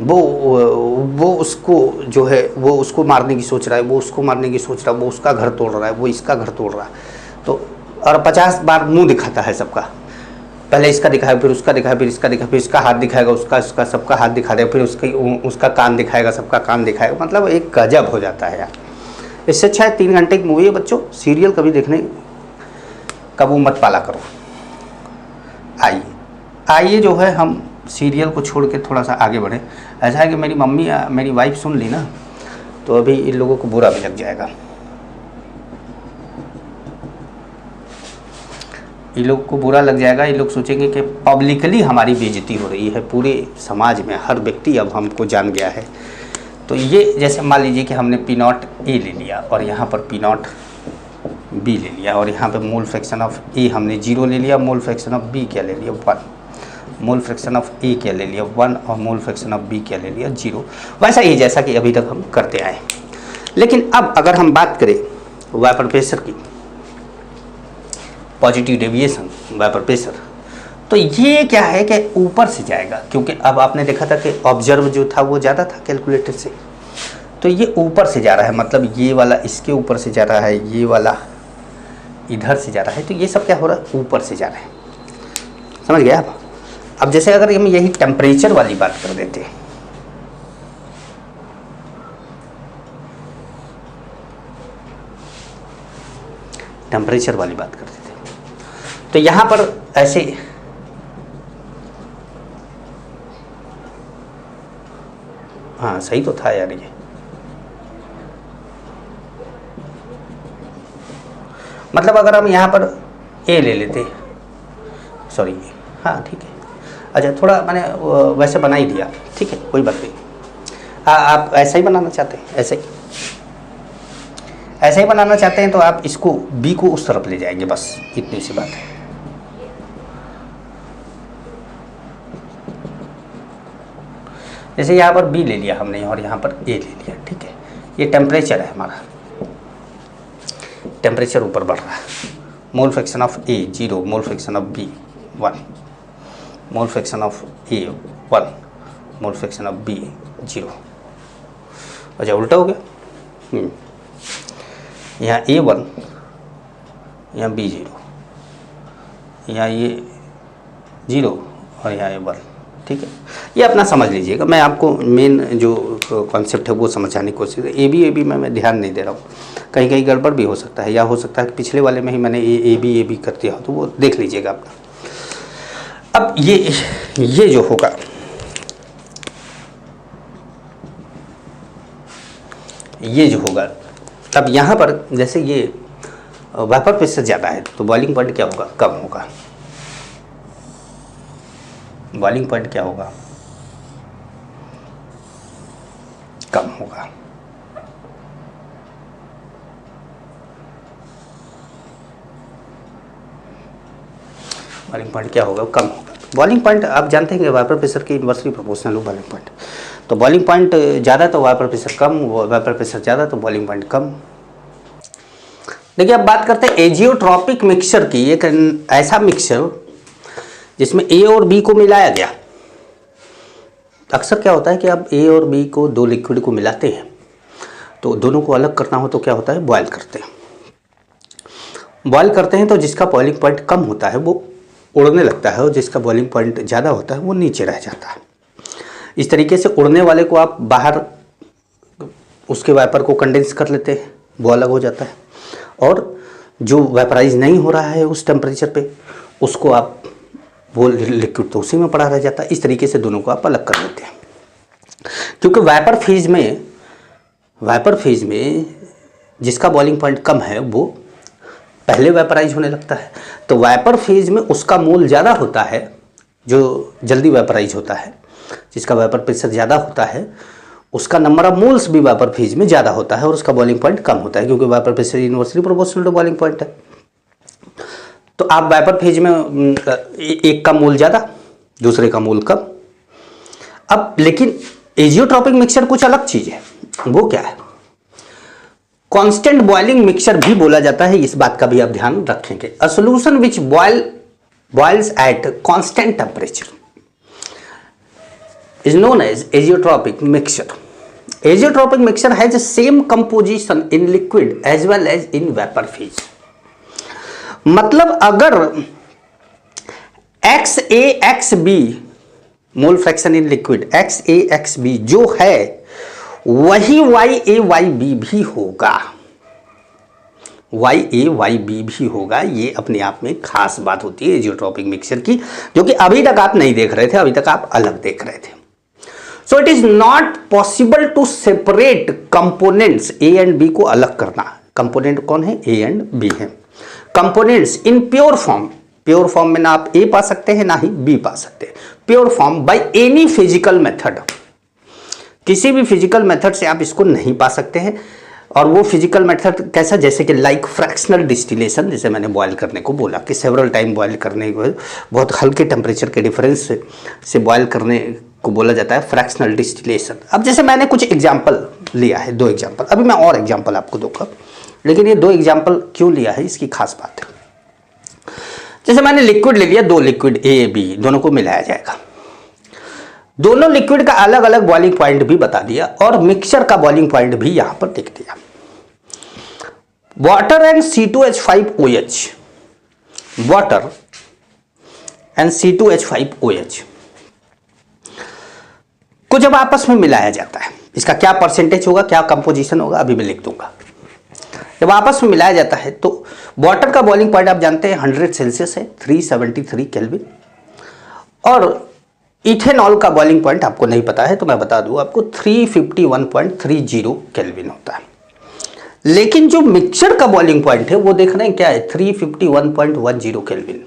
Speaker 1: वो उसको जो है वो उसको मारने की सोच रहा है, वो उसको मारने की सोच रहा है, वो उसका घर तोड़ रहा है, वो इसका घर तोड़ रहा है, तो और 50 बार मुंह दिखाता है सबका, पहले इसका दिखाएगा, फिर उसका दिखाएगा, फिर इसका दिखाएगा, फिर इसका हाथ दिखाएगा, उसका सबका हाथ दिखा देगा, फिर उसका कान दिखाएगा, सबका कान दिखाएगा। मतलब एक गजब हो जाता है यार। इससे अच्छा है 3 घंटे की मूवी है बच्चों, सीरियल कभी देखने का वो मत पाला करो। आइए जो है हम सीरियल को छोड़ के थोड़ा सा आगे बढ़े। ऐसा है कि मेरी मम्मी मेरी वाइफ सुन ली ना, तो अभी इन लोगों को बुरा भी लग जाएगा, ये लोग को बुरा लग जाएगा। ये लोग सोचेंगे कि पब्लिकली हमारी बेइज्जती हो रही है, पूरे समाज में हर व्यक्ति अब हमको जान गया है। तो ये जैसे मान लीजिए कि हमने P0 A ले लिया और यहाँ पर P0 B ले लिया, और यहाँ पे मोल फ्रैक्शन ऑफ A हमने 0 ले लिया, मोल फ्रैक्शन ऑफ B क्या ले लिया 1, मोल फ्रैक्शन ऑफ A क्या ले लिया 1, और मोल फ्रैक्शन ऑफ B क्या ले लिया 0। वैसा ही जैसा कि अभी तक हम करते आए। लेकिन अब अगर हम बात करें वेपर प्रेशर की, पॉजिटिव डेविएशन वेपर प्रेशर, तो ये क्या है कि ऊपर से जाएगा, क्योंकि अब आपने देखा था कि ऑब्जर्व जो था वो ज़्यादा था कैलकुलेटर से, तो ये ऊपर से जा रहा है, मतलब ये वाला इसके ऊपर से जा रहा है, ये वाला इधर से जा रहा है, तो ये सब क्या हो रहा है ऊपर से जा रहा है। समझ गए आप? अब जैसे अगर हम यही टेम्परेचर वाली बात कर देते हैं, टेम्परेचर वाली बात कर देते हैं, तो यहां पर ऐसे हाँ सही तो था यार ये, मतलब अगर हम यहाँ पर A ले लेते, सॉरी हाँ ठीक है, अच्छा थोड़ा मैंने वैसे बना ही दिया, ठीक है कोई बात नहीं। आप ऐसा ही बनाना चाहते हैं, ऐसे ही बनाना चाहते हैं तो आप इसको B को उस तरफ ले जाएंगे, बस इतनी सी बात है। जैसे यहाँ पर B ले लिया हमने और यहाँ पर A ले लिया, ठीक है, ये टेम्परेचर है हमारा, टेम्परेचर ऊपर बढ़ रहा है, मोल fraction of A 0, mole fraction of B 1, mole fraction of A 1, mole fraction of B 0। अच्छा उल्टा हो गया, यहाँ A 1, यहाँ B 0, यहाँ ये 0 और यहाँ A 1, ठीक है। ये अपना समझ लीजिएगा, मैं आपको मेन जो कॉन्सेप्ट है वो समझाने की कोशिश है। ए बी में मैं ध्यान नहीं दे रहा हूँ, कहीं कहीं गड़बड़ भी हो सकता है, या हो सकता है कि पिछले वाले में ही मैंने ए बी कर दिया हो, तो वो देख लीजिएगा अपना। अब ये जो होगा, ये जो होगा, अब यहाँ पर जैसे ये वेपर प्रेशर ज़्यादा है तो बॉइलिंग पॉइंट क्या होगा, कम होगा। बॉइलिंग पॉइंट क्या होगा, कम होगा। बॉइलिंग पॉइंट क्या होगा, कम होगा। बॉइलिंग पॉइंट आप जानते हैं कि वेपर प्रेशर की इन्वर्सली प्रोपोर्शनल हो बॉइलिंग पॉइंट, तो बॉइलिंग पॉइंट ज़्यादा तो वेपर प्रेशर कम, वेपर प्रेशर ज़्यादा तो बॉइलिंग पॉइंट कम। देखिए अब बात करते हैं एजियोट्रॉपिक मिक्सचर की, एक ऐसा मिक्सचर जिसमें A और B को मिलाया गया। अक्सर क्या होता है कि आप A और B को दो लिक्विड को मिलाते हैं तो दोनों को अलग करना हो तो क्या होता है, बॉयल करते हैं। बॉयल करते हैं तो जिसका बॉइलिंग पॉइंट कम होता है वो उड़ने लगता है और जिसका बॉइलिंग पॉइंट ज़्यादा होता है वो नीचे रह जाता है। इस तरीके से उड़ने वाले को आप बाहर उसके वेपर को कंडेंस कर लेते हैं, वो अलग हो जाता है, और जो वेपराइज नहीं हो रहा है उस टेम्परेचर पे उसको आप वो लिक्विड तो उसी में पड़ा रह जाता है। इस तरीके से दोनों को आप अलग कर लेते हैं, क्योंकि वेपर फेज में जिसका बॉइलिंग पॉइंट कम है वो पहले वेपराइज होने लगता है, तो वेपर फेज में उसका मोल ज़्यादा होता है जो जल्दी वेपराइज होता है। जिसका वेपर प्रेशर ज़्यादा होता है उसका नंबर ऑफ मोल्स भी वेपर फेज में ज़्यादा होता है और उसका बॉइलिंग पॉइंट कम होता है, क्योंकि vapour pressure inversely proportional to boiling point है। तो आप वेपर फेज में एक का मोल ज़्यादा, दूसरे का मोल कम। अब लेकिन एजियोट्रॉपिक मिक्सचर कुछ अलग चीज़ है। वो क्या है? कांस्टेंट बॉइलिंग मिक्सचर भी बोला जाता है, इस बात का भी आप ध्यान रखेंगे। A solution which boils at constant temperature is known as azeotropic mixture. Azeotropic mixture has the same composition in liquid as well as in vapor phase. मतलब अगर XaXb mole fraction in liquid XaXb जो है वही YaYb भी होगा, YaYb भी होगा। ये अपने आप में खास बात होती है एजियोट्रोपिक मिक्सचर की, जो कि अभी तक आप नहीं देख रहे थे, अभी तक आप अलग देख रहे थे। So it is not possible to separate components, A and B को अलग करना। कंपोनेंट कौन है? ए एंड बी है। Components in pure form, pure form में ना आप ए पा सकते हैं ना ही बी पा सकते हैं। Pure form by any physical method, किसी भी फिजिकल मेथड से आप इसको नहीं पा सकते हैं। और वो फिजिकल मेथड कैसा? जैसे कि लाइक फ्रैक्शनल डिस्टिलेशन, जैसे मैंने बॉयल करने को बोला कि सेवरल टाइम बॉयल करने को, बहुत हल्के टेम्परेचर के डिफरेंस से बॉयल करने को बोला जाता है फ्रैक्शनल डिस्टिलेशन। अब जैसे मैंने कुछ एग्जाम्पल लिया है, 2 एग्जाम्पल, अभी मैं और एग्जाम्पल आपको दूंगा, लेकिन ये 2 एग्जाम्पल क्यों लिया है इसकी खास बात है। जैसे मैंने लिक्विड ले लिया, 2 लिक्विड ए बी दोनों को मिलाया जाएगा, दोनों लिक्विड का अलग अलग बॉइलिंग पॉइंट भी बता दिया और मिक्सचर का बॉइलिंग पॉइंट भी यहां पर लिख दिया। Water and C2H5OH, water and C2H5OH को जब आपस में मिलाया जाता है, इसका क्या परसेंटेज होगा, क्या कंपोजिशन होगा, अभी मैं लिख दूंगा। जब आपस में मिलाया जाता है तो वाटर का बॉइलिंग पॉइंट आप जानते हैं 100 सेल्सियस है, 373 केल्विन, और इथेनॉल का बॉइलिंग पॉइंट आपको नहीं पता है तो मैं बता दूं आपको 351.30 केल्विन होता है। लेकिन जो मिक्सचर का बॉइलिंग पॉइंट है वो देख रहे हैं क्या है? 351.10 केल्विन।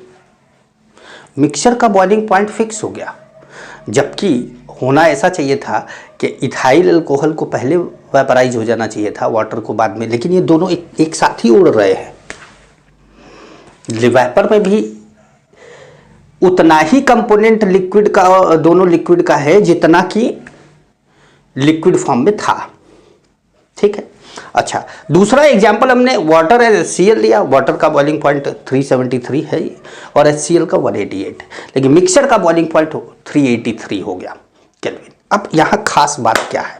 Speaker 1: मिक्सचर का बॉइलिंग पॉइंट फिक्स हो गया, जबकि होना ऐसा चाहिए था कि इथाइल अल्कोहल को पहले वेपराइज हो जाना चाहिए था, वाटर को बाद में, लेकिन ये दोनों एक साथ ही उड़ रहे हैं। वेपर में भी उतना ही कंपोनेंट लिक्विड का, दोनों लिक्विड का है जितना कि लिक्विड फॉर्म में था। ठीक है। अच्छा, दूसरा एग्जांपल हमने वाटर एंड HCl लिया, वाटर का बॉइलिंग पॉइंट 373 है और HCl का 188, लेकिन मिक्सचर का बॉइलिंग पॉइंट 383 हो गया केल्विन। अब यहाँ खास बात क्या है,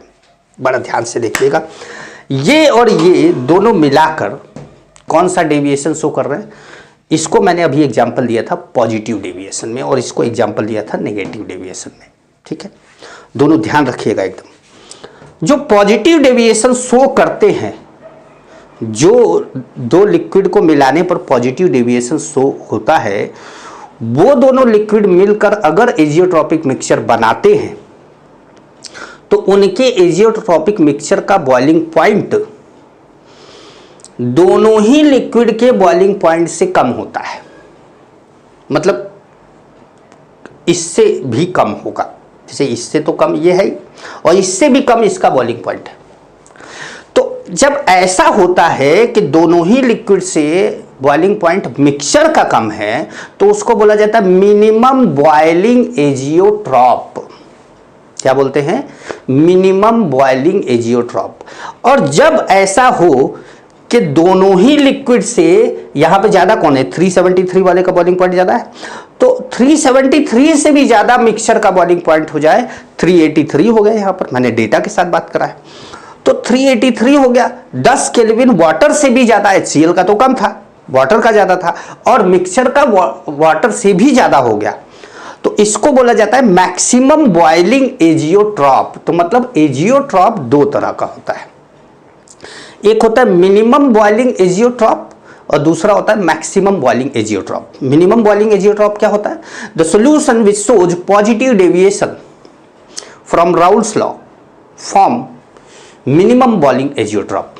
Speaker 1: बड़ा ध्यान से देखिएगा, ये और ये दोनों मिलाकर कौन सा डेविएशन शो कर रहे हैं? इसको मैंने अभी एग्जांपल दिया था पॉजिटिव डेविएशन में और इसको एग्जांपल दिया था नेगेटिव डेविएशन में। ठीक है, दोनों ध्यान रखिएगा एकदम। जो पॉजिटिव डेविएशन शो करते हैं, जो 2 लिक्विड को मिलाने पर पॉजिटिव डेविएशन शो होता है, वो दोनों लिक्विड मिलकर अगर एजियोट्रोपिक मिक्सचर बनाते हैं तो उनके एजियोट्रोपिक मिक्सचर का बॉइलिंग पॉइंट दोनों ही लिक्विड के बॉइलिंग पॉइंट से कम होता है, मतलब इससे भी कम होगा। जैसे इससे तो कम ये है और इससे भी कम इसका बॉइलिंग पॉइंट है। तो जब ऐसा होता है कि दोनों ही लिक्विड से बॉइलिंग पॉइंट मिक्सचर का कम है तो उसको बोला जाता है मिनिमम बॉइलिंग एजियोट्रॉप। क्या बोलते हैं? Minimum boiling azeotrope. और जब ऐसा हो कि दोनों ही लिक्विड से, यहां पे ज्यादा कौन है? 373 वाले का बॉइलिंग पॉइंट ज्यादा है, तो 373 से भी ज्यादा मिक्सचर का बॉइलिंग पॉइंट हो जाए, 383 हो गया। यहां पर मैंने डेटा के साथ बात करा है, तो 383 हो गया। 10 केल्विन वाटर से भी ज्यादा, HCl का तो कम था, वाटर का ज्यादा था, और मिक्सचर का वाटर से भी ज्यादा हो गया, तो इसको बोला जाता है मैक्सिमम बॉइलिंग एजियोट्रॉप। तो मतलब एजियोट्रॉप 2 तरह का होता है, एक होता है मिनिमम बॉइलिंग एजियोट्रॉप और दूसरा होता है maximum boiling azeotrope. Minimum boiling azeotrope क्या होता है? The solution which shows positive deviation from Raoult's law form minimum boiling azeotrope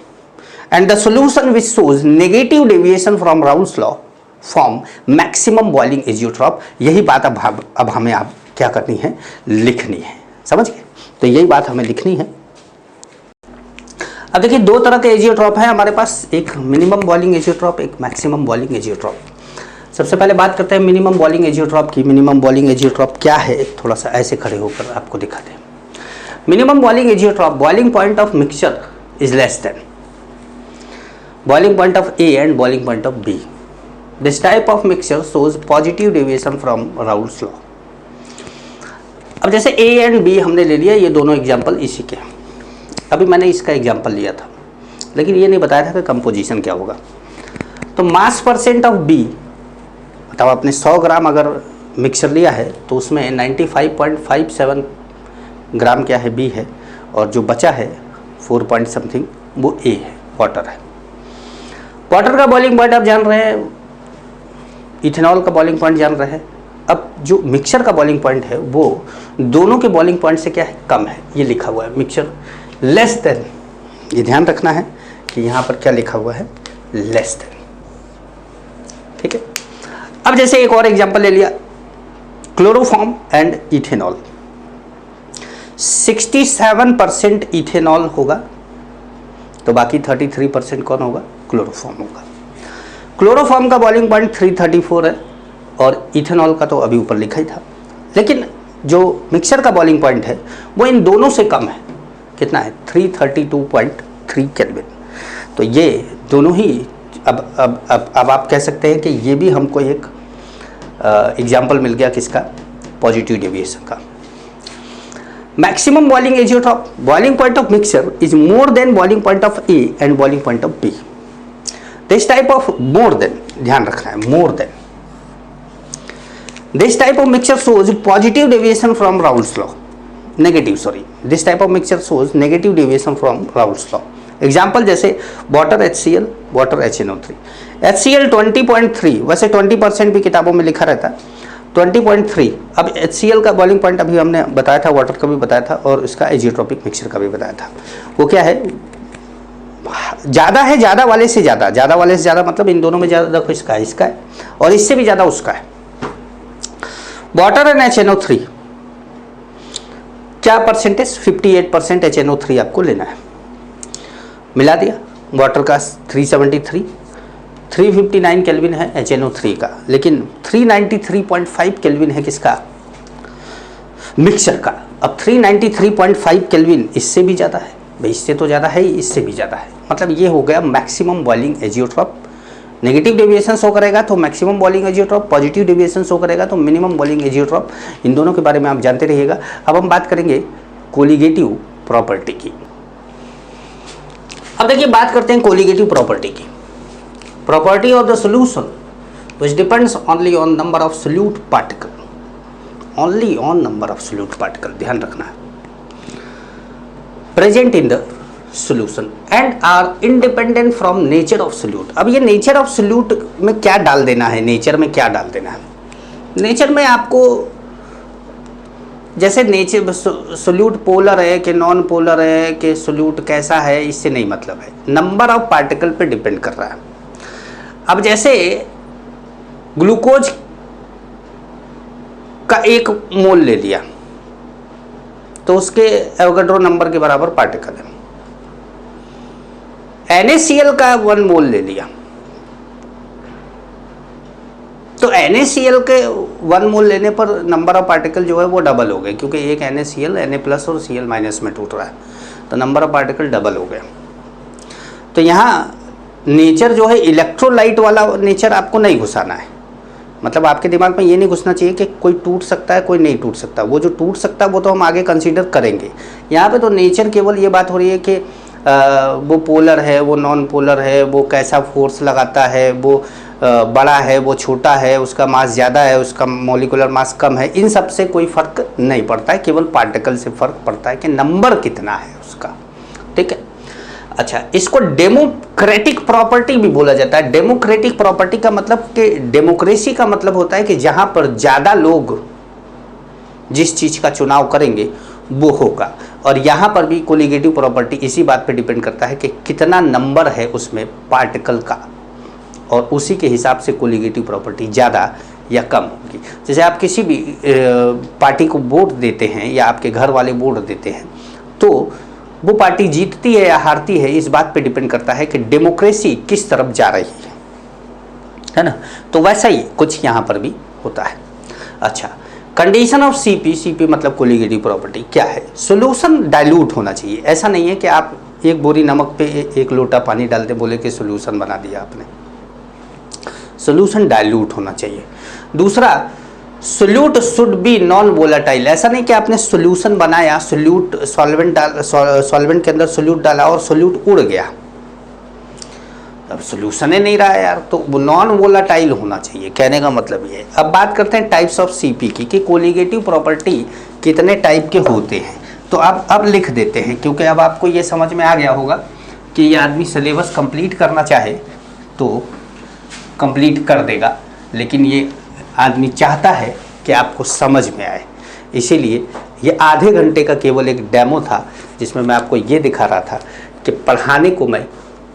Speaker 1: and the solution which shows negative deviation from Raoult's law form maximum boiling azeotrope. यही बात अब हमें आप क्या करनी है? लिखनी है। समझ गए? तो यही बात हमें लिखनी है। अब देखिए 2 तरह के एजियोट्रॉप है हमारे पास, एक मिनिमम बॉइलिंग एजियोट्रॉप, एक मैक्सिमम बॉइलिंग एजियोट्रॉप। सबसे पहले बात करते हैं मिनिमम बॉइलिंग एजियोट्रॉप की। मिनिमम बॉइलिंग एजियोट्रॉप क्या है? थोड़ा सा ऐसे खड़े होकर आपको दिखाते हैं। Minimum boiling azeotrope, boiling point of mixture is less than boiling point of A and boiling point of B. This type of mixture shows positive deviation from Raoult's law. अब जैसे A and B हमने ले लिया, ये दोनों example इसी के। अभी मैंने इसका एग्जाम्पल लिया था, लेकिन ये नहीं बताया था कि कंपोजिशन क्या होगा। तो मास परसेंट ऑफ B, मतलब आपने 100 ग्राम अगर मिक्सचर लिया है तो उसमें 95.57 ग्राम क्या है, B है, और जो बचा है 4 पॉइंट समथिंग वो A है, वाटर है। वाटर का बॉइलिंग पॉइंट आप जान रहे हैं, इथेनॉल का बॉइलिंग पॉइंट जान रहे हैं। अब जो मिक्सचर का बॉइलिंग पॉइंट है वो दोनों के बॉइलिंग पॉइंट से क्या है, कम है। ये लिखा हुआ है मिक्सचर लेस देन, ये ध्यान रखना है कि यहाँ पर क्या लिखा हुआ है, लेस देन। ठीक है। अब जैसे एक और एग्जांपल ले लिया, क्लोरोफॉर्म एंड इथेनॉल। 67% इथेनॉल होगा तो बाकी 33% कौन होगा, क्लोरोफॉर्म होगा। क्लोरोफॉर्म का बॉइलिंग पॉइंट 334 है और इथेनॉल का तो अभी ऊपर लिखा ही था, लेकिन जो मिक्सचर का बॉइलिंग पॉइंट है वो इन दोनों से कम है। कितना है, 332.3 केल्विन। तो ये दोनों ही अब आप कह सकते हैं कि ये भी हमको एक एग्जाम्पल मिल गया किसका, पॉजिटिव डेविएशन का। Maximum boiling azeotrope, boiling point of mixture is more than boiling point of A and boiling point of B. This type of more than, ध्यान रखना है, more than. This type of mixture shows positive deviation from Raoult's law, negative sorry, this type of mixture shows negative deviation from Raoult's law. Example जैसे water HCl, water HNO3। HCl 20.3, वैसे 20% भी किताबों में लिखा रहता है, 20.3। अब HCl का बॉइलिंग पॉइंट अभी हमने बताया था, वाटर का भी बताया था और इसका एजियोट्रोपिक मिक्सचर का भी बताया था। वो क्या है, ज़्यादा है, ज़्यादा वाले से ज़्यादा, ज़्यादा वाले से ज़्यादा मतलब इन दोनों में ज़्यादा देखो, इसका है, इसका है, और इससे भी ज़्यादा उसका है। वाटर एंड HNO3 क्या परसेंटेज, 58% HNO3 आपको लेना है। मिला दिया, वाटर का 373, 359 केल्विन है HNO3 का, लेकिन 393.5 केल्विन है किसका, मिक्सचर का। अब 393.5 केल्विन इससे भी ज़्यादा है, भाई इससे तो ज़्यादा है ही, इससे भी ज़्यादा है, मतलब ये हो गया maximum boiling azeotrope. Negative deviation show करेगा तो maximum boiling azeotrope, positive deviation show करेगा तो मिनिमम बॉइलिंग एजियोट्रॉप। इन दोनों के बारे में आप जानते रहिएगा। अब हम बात करेंगे कोलिगेटिव प्रॉपर्टी की। अब देखिए बात करते हैं कोलिगेटिव प्रॉपर्टी की। Property of the solution which depends only on number of solute particle, only on number of solute particle, ध्यान रखना है, present in the solution and are independent from nature of solute। अब ये nature of solute में क्या डाल देना है, नेचर में क्या डाल देना है। नेचर में आपको जैसे नेचर सोल्यूट पोलर है कि नॉन पोलर है कि सोल्यूट कैसा है, इससे नहीं मतलब है, नंबर ऑफ पार्टिकल पे डिपेंड कर रहा है। अब जैसे ग्लूकोज का 1 मोल ले लिया तो उसके एवोगाड्रो नंबर के बराबर पार्टिकल है। NaCl का 1 मोल ले लिया तो NaCl के 1 मोल लेने पर नंबर ऑफ पार्टिकल जो है वो डबल हो गए, क्योंकि एक NaCl Na+ और Cl- में टूट रहा है, तो नंबर ऑफ पार्टिकल डबल हो गए। तो यहाँ नेचर जो है इलेक्ट्रोलाइट वाला नेचर आपको नहीं घुसाना है, मतलब आपके दिमाग में ये नहीं घुसना चाहिए कि कोई टूट सकता है कोई नहीं टूट सकता। वो जो टूट सकता है वो तो हम आगे कंसीडर करेंगे। यहाँ पे तो नेचर केवल ये बात हो रही है कि वो पोलर है, वो नॉन पोलर है, वो कैसा फोर्स लगाता है, वो बड़ा है, वो छोटा है, उसका मास ज़्यादा है, उसका मॉलिक्यूलर मास कम है, इन सब से कोई फ़र्क नहीं पड़ता है, केवल पार्टिकल से फ़र्क पड़ता है कि नंबर कितना है उसका। ठीक है। अच्छा, इसको डेमोक्रेटिक प्रॉपर्टी भी बोला जाता है। डेमोक्रेटिक प्रॉपर्टी का मतलब कि डेमोक्रेसी का मतलब होता है कि जहाँ पर ज़्यादा लोग जिस चीज़ का चुनाव करेंगे वो होगा, और यहाँ पर भी कोलिगेटिव प्रॉपर्टी इसी बात पे डिपेंड करता है कि कितना नंबर है उसमें पार्टिकल का, और उसी के हिसाब से कोलिगेटिव प्रॉपर्टी ज़्यादा या कम होगी। जैसे आप किसी भी पार्टी को वोट देते हैं या आपके घर वाले वोट देते हैं तो वो पार्टी जीतती है या हारती है, इस बात पे डिपेंड करता है कि डेमोक्रेसी किस तरफ जा रही है ना। तो वैसा ही कुछ यहाँ पर भी होता है। अच्छा, कंडीशन ऑफ सीपी, सीपी मतलब कोलिगेटिव प्रॉपर्टी क्या है? सॉल्यूशन डाइल्यूट होना चाहिए। ऐसा नहीं है कि आप एक बोरी नमक पे एक लोटा पानी डालते बोले कि सॉल्यूशन बना दिया आपने। सॉल्यूशन डाइल्यूट होना चाहिए। दूसरा, solute should be non volatile. ऐसा नहीं कि आपने सॉल्यूशन बनाया, सॉल्वेंट के अंदर सोल्यूट डाला और सोल्यूट उड़ गया, अब सॉल्यूशन ही नहीं रहा यार, तो नॉन वोलेटाइल होना चाहिए। कहने का मतलब ये है। अब बात करते हैं टाइप्स ऑफ सीपी की, कि कोलिगेटिव प्रॉपर्टी कितने टाइप के होते हैं। तो अब लिख देते हैं, क्योंकि अब आपको ये समझ में आ गया होगा कि ये आदमी सिलेबस कंप्लीट करना चाहे तो कंप्लीट कर देगा, लेकिन ये आदमी चाहता है कि आपको समझ में आए। इसीलिए ये आधे घंटे का केवल एक डेमो था, जिसमें मैं आपको ये दिखा रहा था कि पढ़ाने को मैं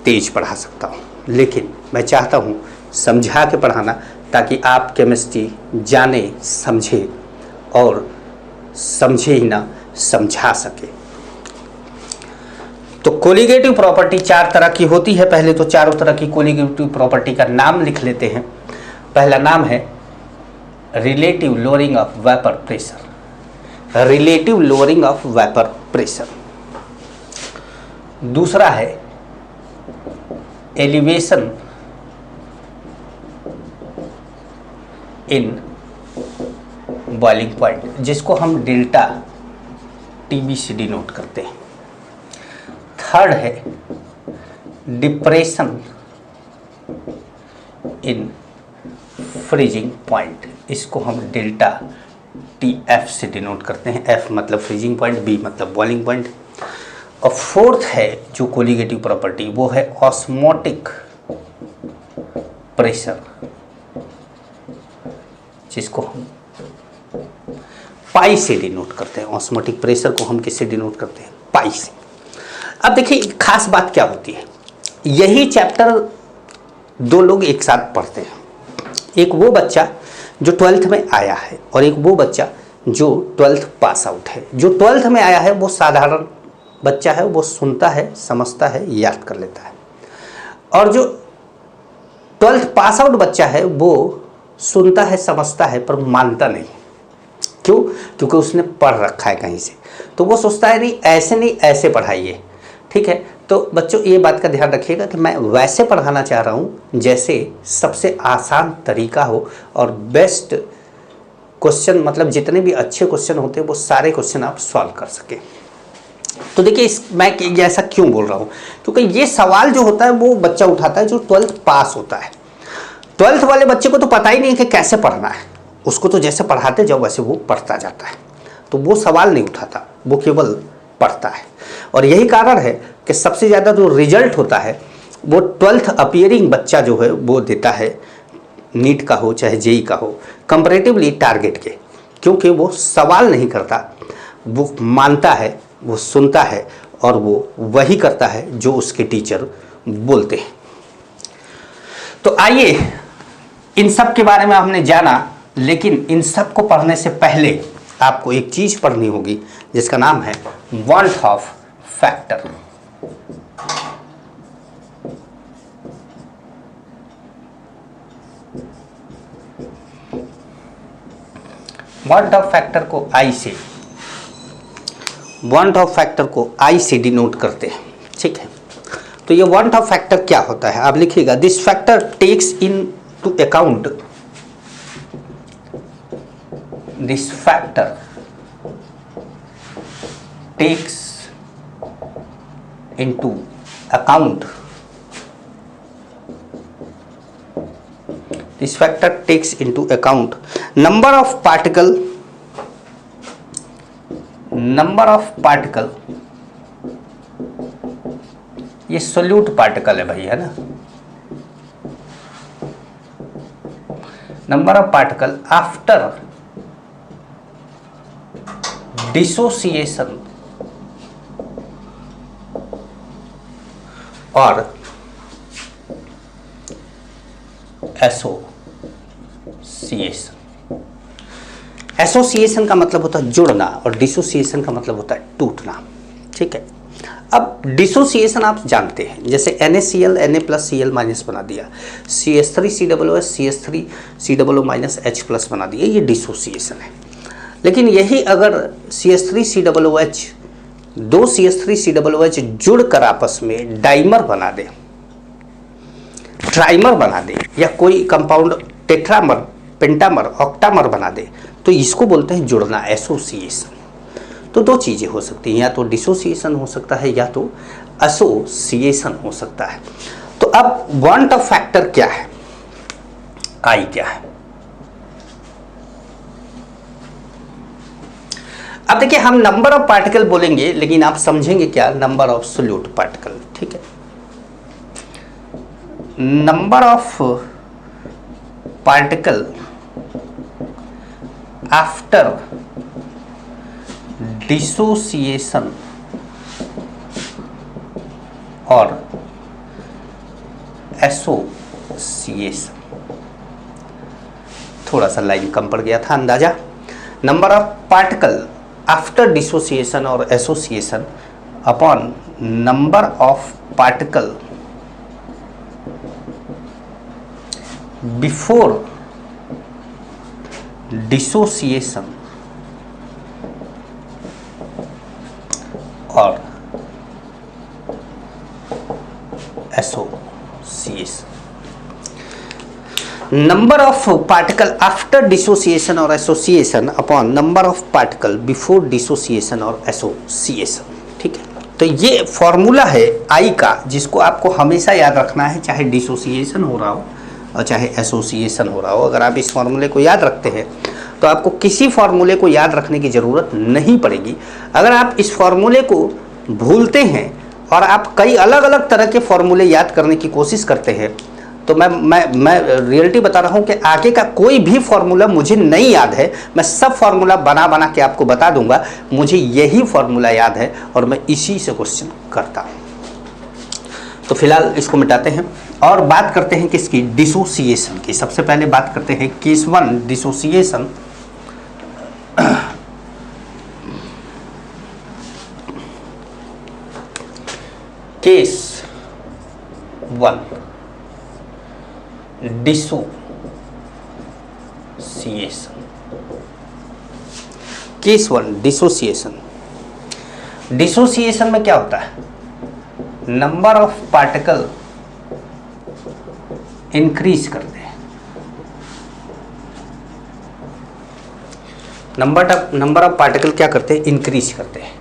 Speaker 1: तेज पढ़ा सकता हूँ, लेकिन मैं चाहता हूँ समझा के पढ़ाना, ताकि आप केमिस्ट्री जाने, समझे, और समझे ही ना समझा सके। तो कोलिगेटिव प्रॉपर्टी 4 तरह की होती है। पहले तो चारों तरह की कोलिगेटिव प्रॉपर्टी का नाम लिख लेते हैं। पहला नाम है relative lowering of vapour pressure, relative lowering of vapour pressure. दूसरा है एलिवेशन इन बॉइलिंग पॉइंट, जिसको हम डेल्टा टीबी से डिनोट करते हैं। थर्ड है डिप्रेशन इन फ्रीजिंग पॉइंट, इसको हम डेल्टा टीएफ से डिनोट करते हैं। एफ मतलब फ्रीजिंग पॉइंट, बी मतलब बॉइलिंग पॉइंट। और फोर्थ है जो कोलिगेटिव प्रॉपर्टी, वो है ऑस्मोटिक प्रेशर, जिसको हम पाई से डिनोट करते हैं। ऑस्मोटिक प्रेशर को हम किससे डिनोट करते हैं? पाई से। अब देखिए खास बात क्या होती है, यही चैप्टर 2 लोग एक साथ पढ़ते हैं। एक वो बच्चा जो 12th में आया है, और एक वो बच्चा जो 12th पास आउट है। जो 12th में आया है वो साधारण बच्चा है, वो सुनता है, समझता है, याद कर लेता है। और जो 12th पास आउट बच्चा है वो सुनता है, समझता है, पर मानता नहीं। क्यों? क्योंकि उसने पढ़ रखा है कहीं से, तो वो सोचता है नहीं ऐसे पढ़ाइए। ठीक है, तो बच्चों ये बात का ध्यान रखिएगा कि मैं वैसे पढ़ाना चाह रहा हूँ जैसे सबसे आसान तरीका हो, और बेस्ट क्वेश्चन, मतलब जितने भी अच्छे क्वेश्चन होते हैं वो सारे क्वेश्चन आप सॉल्व कर सकें। तो देखिए मैं ऐसा क्यों बोल रहा हूँ, क्योंकि ये सवाल जो होता है वो बच्चा उठाता है जो 12th पास होता है। 12th वाले बच्चे को तो पता ही नहीं कि कैसे पढ़ना है, उसको तो जैसे पढ़ाते जाओ वैसे वो पढ़ता जाता है, तो वो सवाल नहीं उठाता, वो केवल पढ़ता है। और यही कारण है कि सबसे ज़्यादा जो रिजल्ट होता है वो 12th अपीयरिंग बच्चा जो है वो देता है, नीट का हो चाहे जेई का हो, कंपैरेटिवली टारगेट के, क्योंकि वो सवाल नहीं करता, वो मानता है, वो सुनता है, और वो वही करता है जो उसके टीचर बोलते हैं। तो आइए इन सब के बारे में हमने जाना, लेकिन इन सब को पढ़ने से पहले आपको एक चीज पढ़नी होगी जिसका नाम है want of factor. Want of factor को आई से डिनोट करते हैं। ठीक है, तो ये वांट ऑफ फैक्टर क्या होता है आप लिखिएगा, this factor takes into account, this factor takes into account, this factor takes into account number of particle ये सोल्यूट पार्टिकल है भाई, है ना, number of particle after dissociation और एसोसिएशन का मतलब होता है जुड़ना, और डिसोसिएशन का मतलब होता है टूटना। ठीक है, अब डिसोसिएशन आप जानते हैं, जैसे NaCl Na+Cl- बना दिया, CH3COOH CH3COO- H+ बना दिया, ये डिसोसिएशन है। लेकिन यही अगर CH3COOH, दो CH3COOH जुड़कर आपस में डाइमर बना दे, ट्राइमर बना दे, या कोई कंपाउंड टेट्रामर, पेंटामर, ऑक्टामर बना दे, तो इसको बोलते हैं जुड़ना, एसोसिएशन। तो दो चीज़ें हो सकती हैं, या तो डिसोसिएशन हो सकता है या तो एसोसिएशन हो सकता है। तो अब वांट ऑफ फैक्टर क्या है, आई क्या है? अब देखिए, हम नंबर ऑफ पार्टिकल बोलेंगे, लेकिन आप समझेंगे क्या, नंबर ऑफ सोल्यूट पार्टिकल। ठीक है, number of particle after dissociation और एसोसिएशन। थोड़ा सा लाइन कम पड़ गया था अंदाजा। Number of particle after dissociation और association upon number of particle before dissociation और association. Number of particle after dissociation और association upon number of particle before dissociation और एसोसिएशन। ठीक है, तो ये फॉर्मूला है आई का, जिसको आपको हमेशा याद रखना है, चाहे डिसोसिएशन हो रहा हो और चाहे एसोसिएशन हो रहा हो। अगर आप इस फॉर्मूले को याद रखते हैं तो आपको किसी फॉर्मूले को याद रखने की ज़रूरत नहीं पड़ेगी। अगर आप इस फॉर्मूले को भूलते हैं और आप कई अलग अलग तरह के फॉर्मूले याद करने की कोशिश करते हैं, तो मैं रियलिटी बता रहा हूँ कि आगे का कोई भी फॉर्मूला मुझे नहीं याद है। मैं सब फॉर्मूला बना के आपको बता दूंगा, मुझे यही फॉर्मूला याद है और मैं इसी से क्वेश्चन करता हूँ। तो फिलहाल इसको मिटाते हैं और बात करते हैं किसकी, डिसोसिएशन की। सबसे पहले बात करते हैं case 1 dissociation. Case 1 dissociation. Case 1 dissociation. Dissociation में क्या होता है, नंबर ऑफ पार्टिकल इंक्रीज करते हैं। नंबर ऑफ पार्टिकल क्या करते हैं, इंक्रीज करते हैं।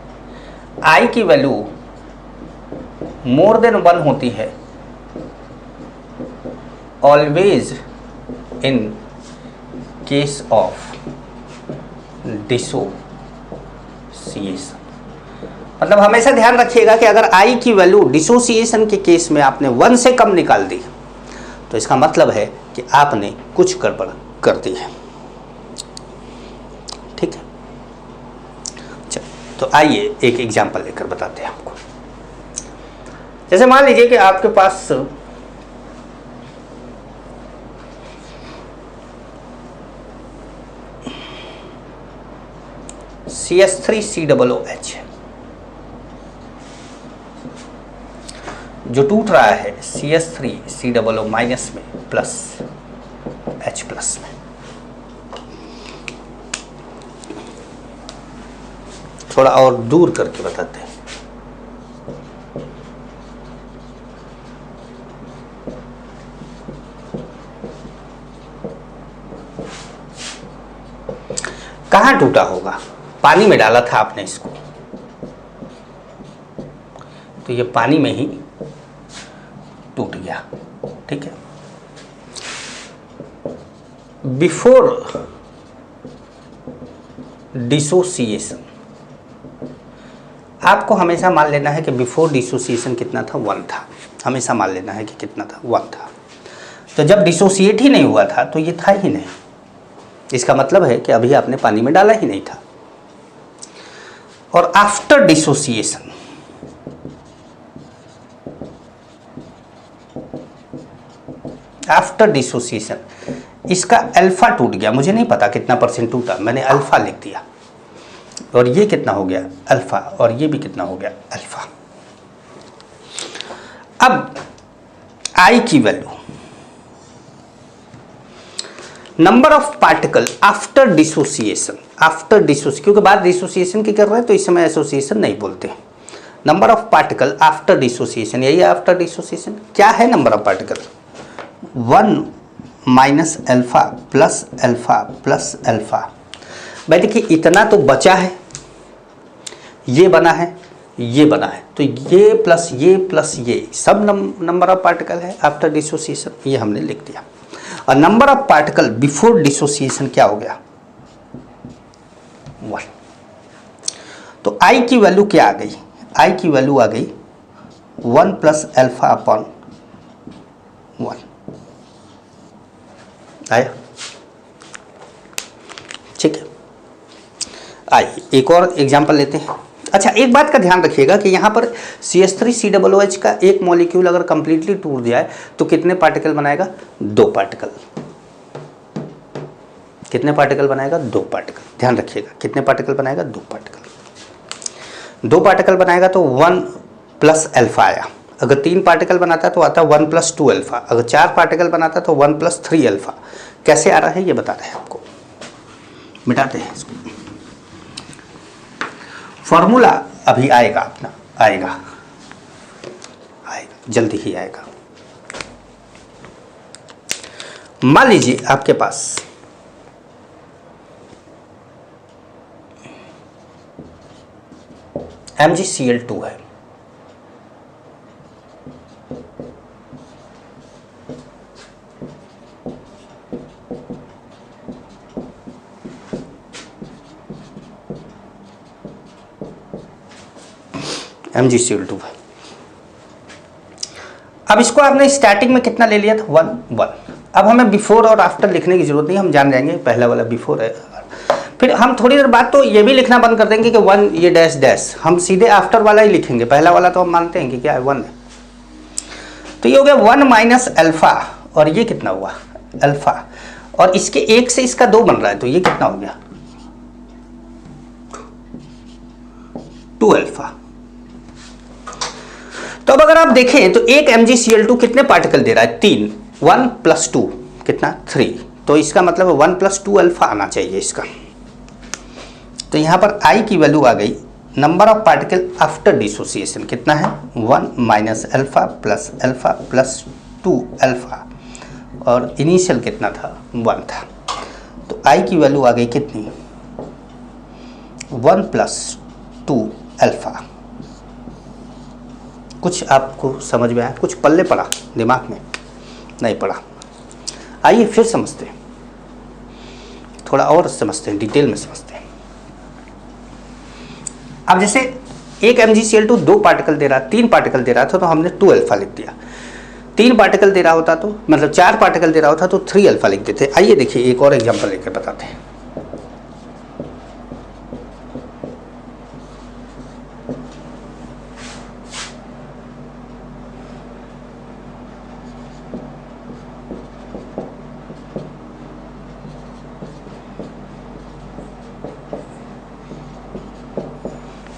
Speaker 1: आई की वैल्यू मोर देन 1 होती है always in case of dissociation. मतलब हमेशा ध्यान रखिएगा कि अगर आई की वैल्यू डिसोसिएशन के केस में आपने 1 से कम निकाल दी तो इसका मतलब है कि आपने कुछ गड़बड़ कर दी है। ठीक है, चलो तो आइए एक एग्जांपल लेकर बताते हैं आपको। जैसे मान लीजिए कि आपके पास CH3COOH है, जो टूट रहा है CH3COO माइनस में प्लस H प्लस में। थोड़ा और दूर करके बताते हैं। कहाँ टूटा होगा, पानी में डाला था आपने इसको, तो ये पानी में ही टूट गया। ठीक है, बिफोर डिसोसिएशन आपको हमेशा मान लेना है कि बिफोर डिसोसिएशन कितना था, 1 था। हमेशा मान लेना है कि कितना था, 1 था। तो जब डिसोसिएट ही नहीं हुआ था तो ये था ही नहीं, इसका मतलब है कि अभी आपने पानी में डाला ही नहीं था। और आफ्टर डिसोसिएशन, आफ्टर डिसोसिएशन इसका अल्फा टूट गया। मुझे नहीं पता कितना परसेंट टूटा, मैंने अल्फा लिख दिया। और ये कितना हो गया, अल्फा, और ये भी कितना हो गया, अल्फा। अब आई की value number of particle after dissociation, क्योंकि बात डिसोसिएशन की कर रहे हैं तो इस समय एसोसिएशन नहीं बोलते। Number of particle after dissociation, यही है आफ्टर डिसोसिएशन। क्या है number of particle? 1 minus alpha plus alpha plus alpha. भाई देखिए इतना तो बचा है, ये बना है, ये बना है, तो ये प्लस ये सब नंबर ऑफ पार्टिकल है आफ्टर डिसोसिएशन, ये हमने लिख दिया। और number of particle before dissociation क्या हो गया? 1। तो आई की वैल्यू क्या आ गई? आई की वैल्यू आ गई 1 प्लस अल्फा अपॉन 1। आया? ठीक है, आइए एक और एग्जांपल लेते हैं। अच्छा, एक बात का ध्यान रखिएगा कि यहाँ पर CH3COOH का एक मॉलिक्यूल अगर कंप्लीटली टूट दिया है तो कितने पार्टिकल बनाएगा? 2 पार्टिकल। कितने पार्टिकल बनाएगा? 2 पार्टिकल। ध्यान रखिएगा, कितने पार्टिकल बनाएगा? 2 पार्टिकल। 2 पार्टिकल बनाएगा तो 1 प्लस अल्फा आया। अगर 3 पार्टिकल बनाता तो आता 1 प्लस 2 अल्फा। अगर 4 पार्टिकल बनाता तो 1 प्लस 3 अल्फा। कैसे आ रहा है ये बता रहे हैं आपको, मिटाते हैं इसको। फॉर्मूला अभी आएगा अपना, आएगा जल्दी ही आएगा। मान लीजिए आपके पास MgCl2 है, MgCl2 है। अब इसको आपने स्टार्टिंग में कितना ले लिया था? 1। अब हमें बिफोर और आफ्टर लिखने की जरूरत नहीं, हम जान जाएंगे पहला वाला बिफोर है। फिर हम थोड़ी देर बाद तो ये भी लिखना बंद कर देंगे कि 1 ये डैश डैश, हम सीधे आफ्टर वाला ही लिखेंगे। पहला वाला तो हम मानते हैं कि क्या है 1 है। तो ये हो गया 1 माइनस अल्फा, और ये कितना हुआ? अल्फा। और इसके 1 से इसका 2 बन रहा है, तो ये कितना हो गया? 2 अल्फा। तो अब अगर आप देखें तो एक MgCl2 कितने पार्टिकल दे रहा है? 3। 1 प्लस 2 कितना? 3। तो इसका मतलब 1 प्लस 2 अल्फा आना चाहिए इसका। तो यहाँ पर I की वैल्यू आ गई number of particle after dissociation कितना है? 1 माइनस अल्फा प्लस 2 अल्फा, और इनिशियल कितना था? 1 था। तो I की वैल्यू आ गई कितनी? 1 प्लस 2 अल्फा। कुछ आपको समझ में आया? कुछ पल्ले पड़ा दिमाग में? नहीं पड़ा। आइए फिर समझते हैं, थोड़ा और समझते हैं, डिटेल में समझते हैं। अब जैसे एक MgCl2 2 पार्टिकल दे रहा, 3 पार्टिकल दे रहा था तो हमने 2 अल्फा लिख दिया। 3 पार्टिकल दे रहा होता तो मतलब 4 पार्टिकल दे रहा होता तो 3 अल्फा लिख देते। आइए देखिए एक और एग्जांपल लेकर बताते हैं।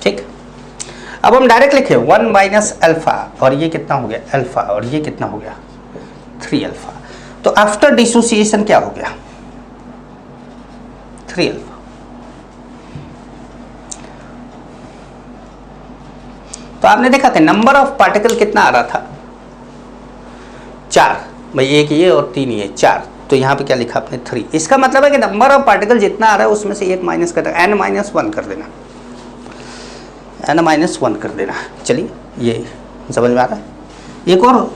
Speaker 1: ठीक, अब हम डायरेक्ट लिखे 1 माइनस अल्फा, और ये कितना हो गया? अल्फा, और ये कितना हो गया? 3 अल्फा। तो आफ्टर डिसोसिएशन क्या हो गया? 3 अल्फा। तो आपने देखा कि नंबर ऑफ पार्टिकल कितना आ रहा था? 4। भाई एक ये और 3 ये, 4। तो यहाँ पे क्या लिखा आपने? 3। इसका मतलब है कि नंबर ऑफ पार्टिकल जितना आ रहा है उसमें से 1 माइनस कर, n-1 कर देना, n-1 कर देना। चलिए ये समझ में आ रहा है। एक और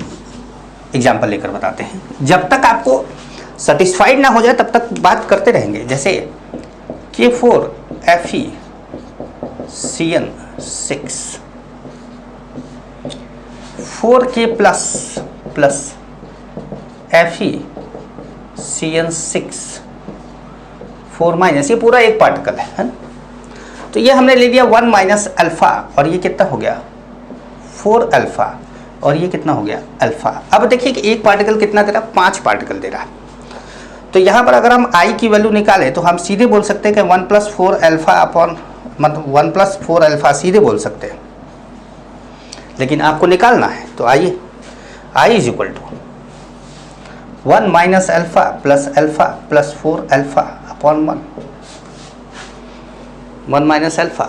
Speaker 1: एग्जाम्पल लेकर बताते हैं। जब तक आपको सेटिस्फाइड ना हो जाए तब तक बात करते रहेंगे। जैसे K4FeCN6 4K plus FeCN6 4 minus, ये पूरा एक पार्टिकल है ना? तो ये हमने ले लिया 1 माइनस अल्फा, और ये कितना हो गया? 4 अल्फा, और ये कितना हो गया? अल्फा। अब देखिए कि एक पार्टिकल कितना दे रहा? 5 पार्टिकल दे रहा। तो यहाँ पर अगर हम I की वैल्यू निकालें तो हम सीधे बोल सकते हैं कि 1 प्लस 4 अल्फा अपॉन, मतलब 1 प्लस 4 अल्फा सीधे बोल सकते हैं, लेकिन आपको निकालना है। तो आइए I is equal to 1 minus alpha plus 4 alpha upon 1, 1 minus alpha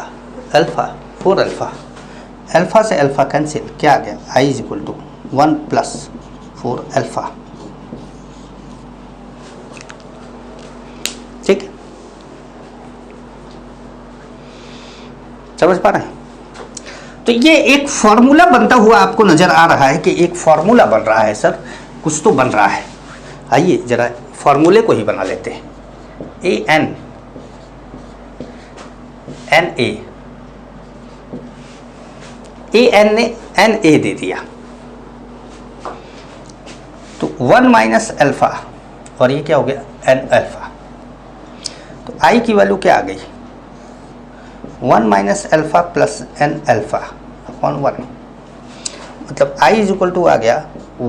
Speaker 1: 4 alpha, alpha से अल्फा कैंसिल, क्या आ गया i is equal to 1 plus 4 alpha. ठीक है, समझ पा रहे हैं? तो ये एक फॉर्मूला बनता हुआ आपको नजर आ रहा है कि एक फॉर्मूला बन रहा है सर, कुछ तो बन रहा है। आइए जरा फॉर्मूले को ही बना लेते हैं। ए एन ने एन ए दे दिया, तो 1 माइनस अल्फा और ये क्या हो गया एन अल्फा। तो आई की वैल्यू क्या आ गई 1 minus alpha plus n alpha upon 1, मतलब आई इज इक्वल टू आ गया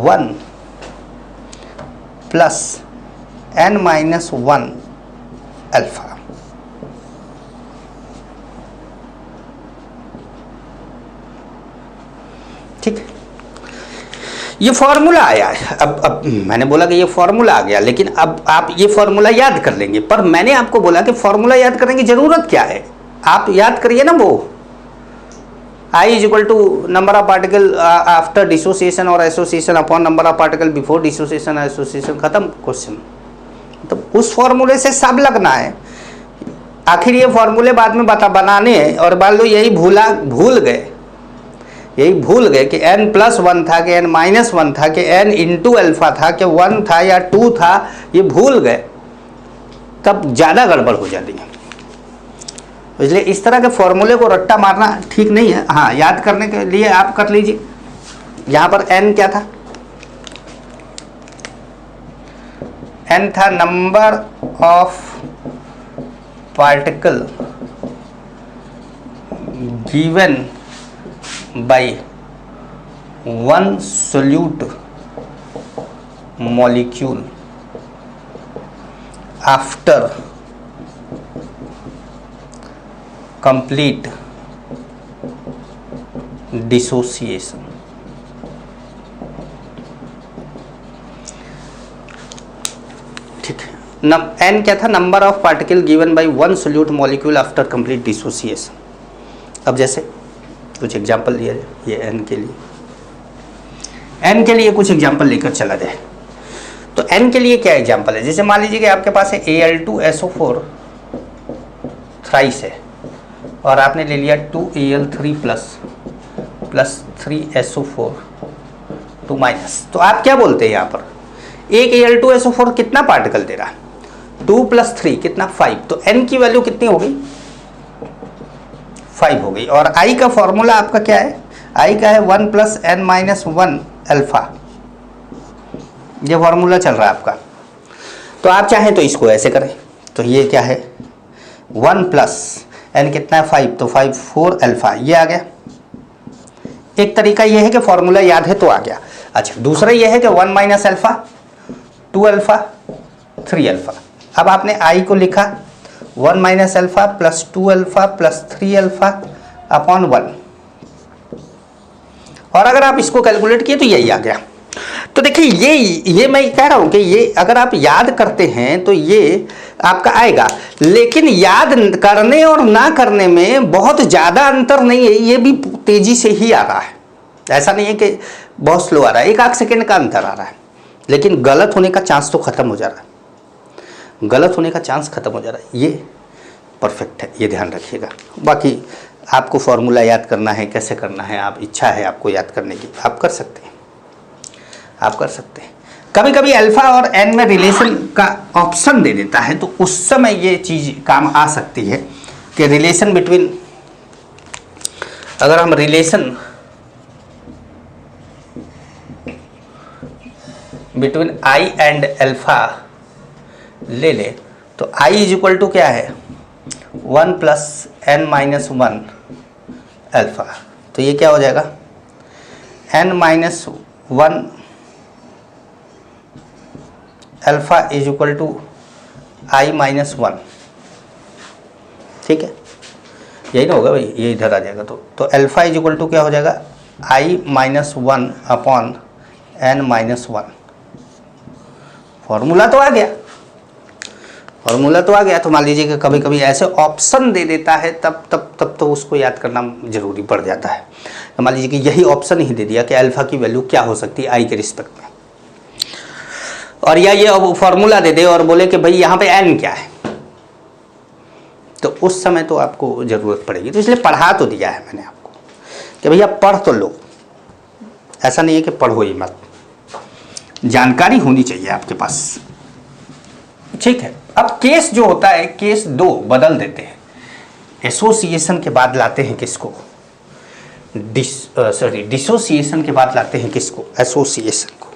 Speaker 1: 1 प्लस एन माइनस 1 अल्फा। ठीक है, ये फॉर्मूला आया है। अब मैंने बोला कि ये फॉर्मूला आ गया, लेकिन अब आप ये फॉर्मूला याद कर लेंगे। पर मैंने आपको बोला कि फॉर्मूला याद करने की जरूरत क्या है, आप याद करिए ना वो I is equal to number of particle after dissociation और association upon number of particle before dissociation और एसोसिएशन, खत्म क्वेश्चन। तो उस फॉर्मूले से सब लगना है। आखिर ये फॉर्मूले बाद में बनाने हैं और मान लो यही भूल गए कि n प्लस 1 था कि n माइनस 1 था कि n इंटू अल्फा था कि 1 था या 2 था, ये भूल गए, तब ज़्यादा गड़बड़ हो जाती है। इसलिए इस तरह के फॉर्मूले को रट्टा मारना ठीक नहीं है। हाँ, याद करने के लिए आप कर लीजिए। यहाँ पर n क्या था, n था number of particle given by 1 solute molecule after complete dissociation. ठीक है, n क्या था number of particle given by 1 solute molecule after complete dissociation. अब जैसे कुछ एग्जाम्पल लिया जाए, ये n के लिए कुछ एग्जाम्पल लेकर चला जाए। तो n के लिए क्या एग्जाम्पल है, जैसे मान लीजिए कि आपके पास है Al2SO4 थ्राइस है और आपने ले लिया 2Al3 प्लस 3SO4 2 माइनस। तो आप क्या बोलते हैं यहाँ पर, एक Al2SO4 कितना पार्टिकल दे रहा है 2 प्लस 3 कितना 5, तो n की वैल्यू कितनी हो गई 5 हो गई। और i का फॉर्मूला आपका क्या है, i का है 1 प्लस n माइनस 1 अल्फा, ये फॉर्मूला चल रहा है आपका। तो आप चाहें तो इसको ऐसे करें, तो ये क्या है 1 प्लस n कितना है 5, तो 5 4 अल्फा, ये आ गया। एक तरीका ये है कि फॉर्मूला याद है तो आ गया। अच्छा, दूसरा ये है कि 1 माइनस अल्फा 2 अल्फा 3 अल्फा। अब आपने i को लिखा 1 minus alpha plus 2 alpha plus 3 alpha upon 1, और अगर आप इसको कैलकुलेट किए तो यही आ गया। तो देखिए ये मैं कह रहा हूं कि ये अगर आप याद करते हैं तो ये आपका आएगा, लेकिन याद करने और ना करने में बहुत ज़्यादा अंतर नहीं है, ये भी तेजी से ही आ रहा है। ऐसा नहीं है कि बहुत स्लो आ रहा है, 1 आध सेकेंड का अंतर आ रहा है, लेकिन गलत होने का चांस तो ख़त्म हो जा रहा है, गलत होने का चांस ख़त्म हो जा रहा है। ये परफेक्ट है, ये ध्यान रखिएगा। बाकी आपको फॉर्मूला याद करना है, कैसे करना है, आप इच्छा है आपको याद करने की, आप कर सकते हैं, आप कर सकते हैं। कभी कभी अल्फा और n में रिलेशन का ऑप्शन दे देता है, तो उस समय ये चीज़ काम आ सकती है कि रिलेशन बिटवीन, अगर हम relation between i and alpha ले ले, तो i इज इक्वल टू क्या है 1 प्लस n माइनस 1 अल्फा। तो ये क्या हो जाएगा n minus 1 alpha is equal to i minus 1। ठीक है, यही ना होगा भाई, ये इधर आ जाएगा। तो अल्फा इज इक्वल टू क्या हो जाएगा i minus 1 upon n minus 1। Formula तो आ गया, फॉर्मूला तो आ गया। तो मान लीजिए कि कभी कभी ऐसे ऑप्शन दे देता है, तब तो उसको याद करना जरूरी पड़ जाता है। तो मान लीजिए कि यही ऑप्शन ही दे दिया कि अल्फा की वैल्यू क्या हो सकती है आई के रिस्पेक्ट में, और या ये अब फॉर्मूला दे दे और बोले कि भाई यहाँ पे एन क्या है, तो उस समय तो आपको ज़रूरत पड़ेगी। तो इसलिए पढ़ा तो दिया है मैंने आपको कि भैया पढ़ तो लो, ऐसा नहीं है कि पढ़ो ही मत, जानकारी होनी चाहिए आपके पास, ठीक है। अब केस जो होता है, केस 2 बदल देते हैं, एसोसिएशन के बाद लाते हैं किसको, डिसोसिएशन के बाद लाते हैं किसको, एसोसिएशन को।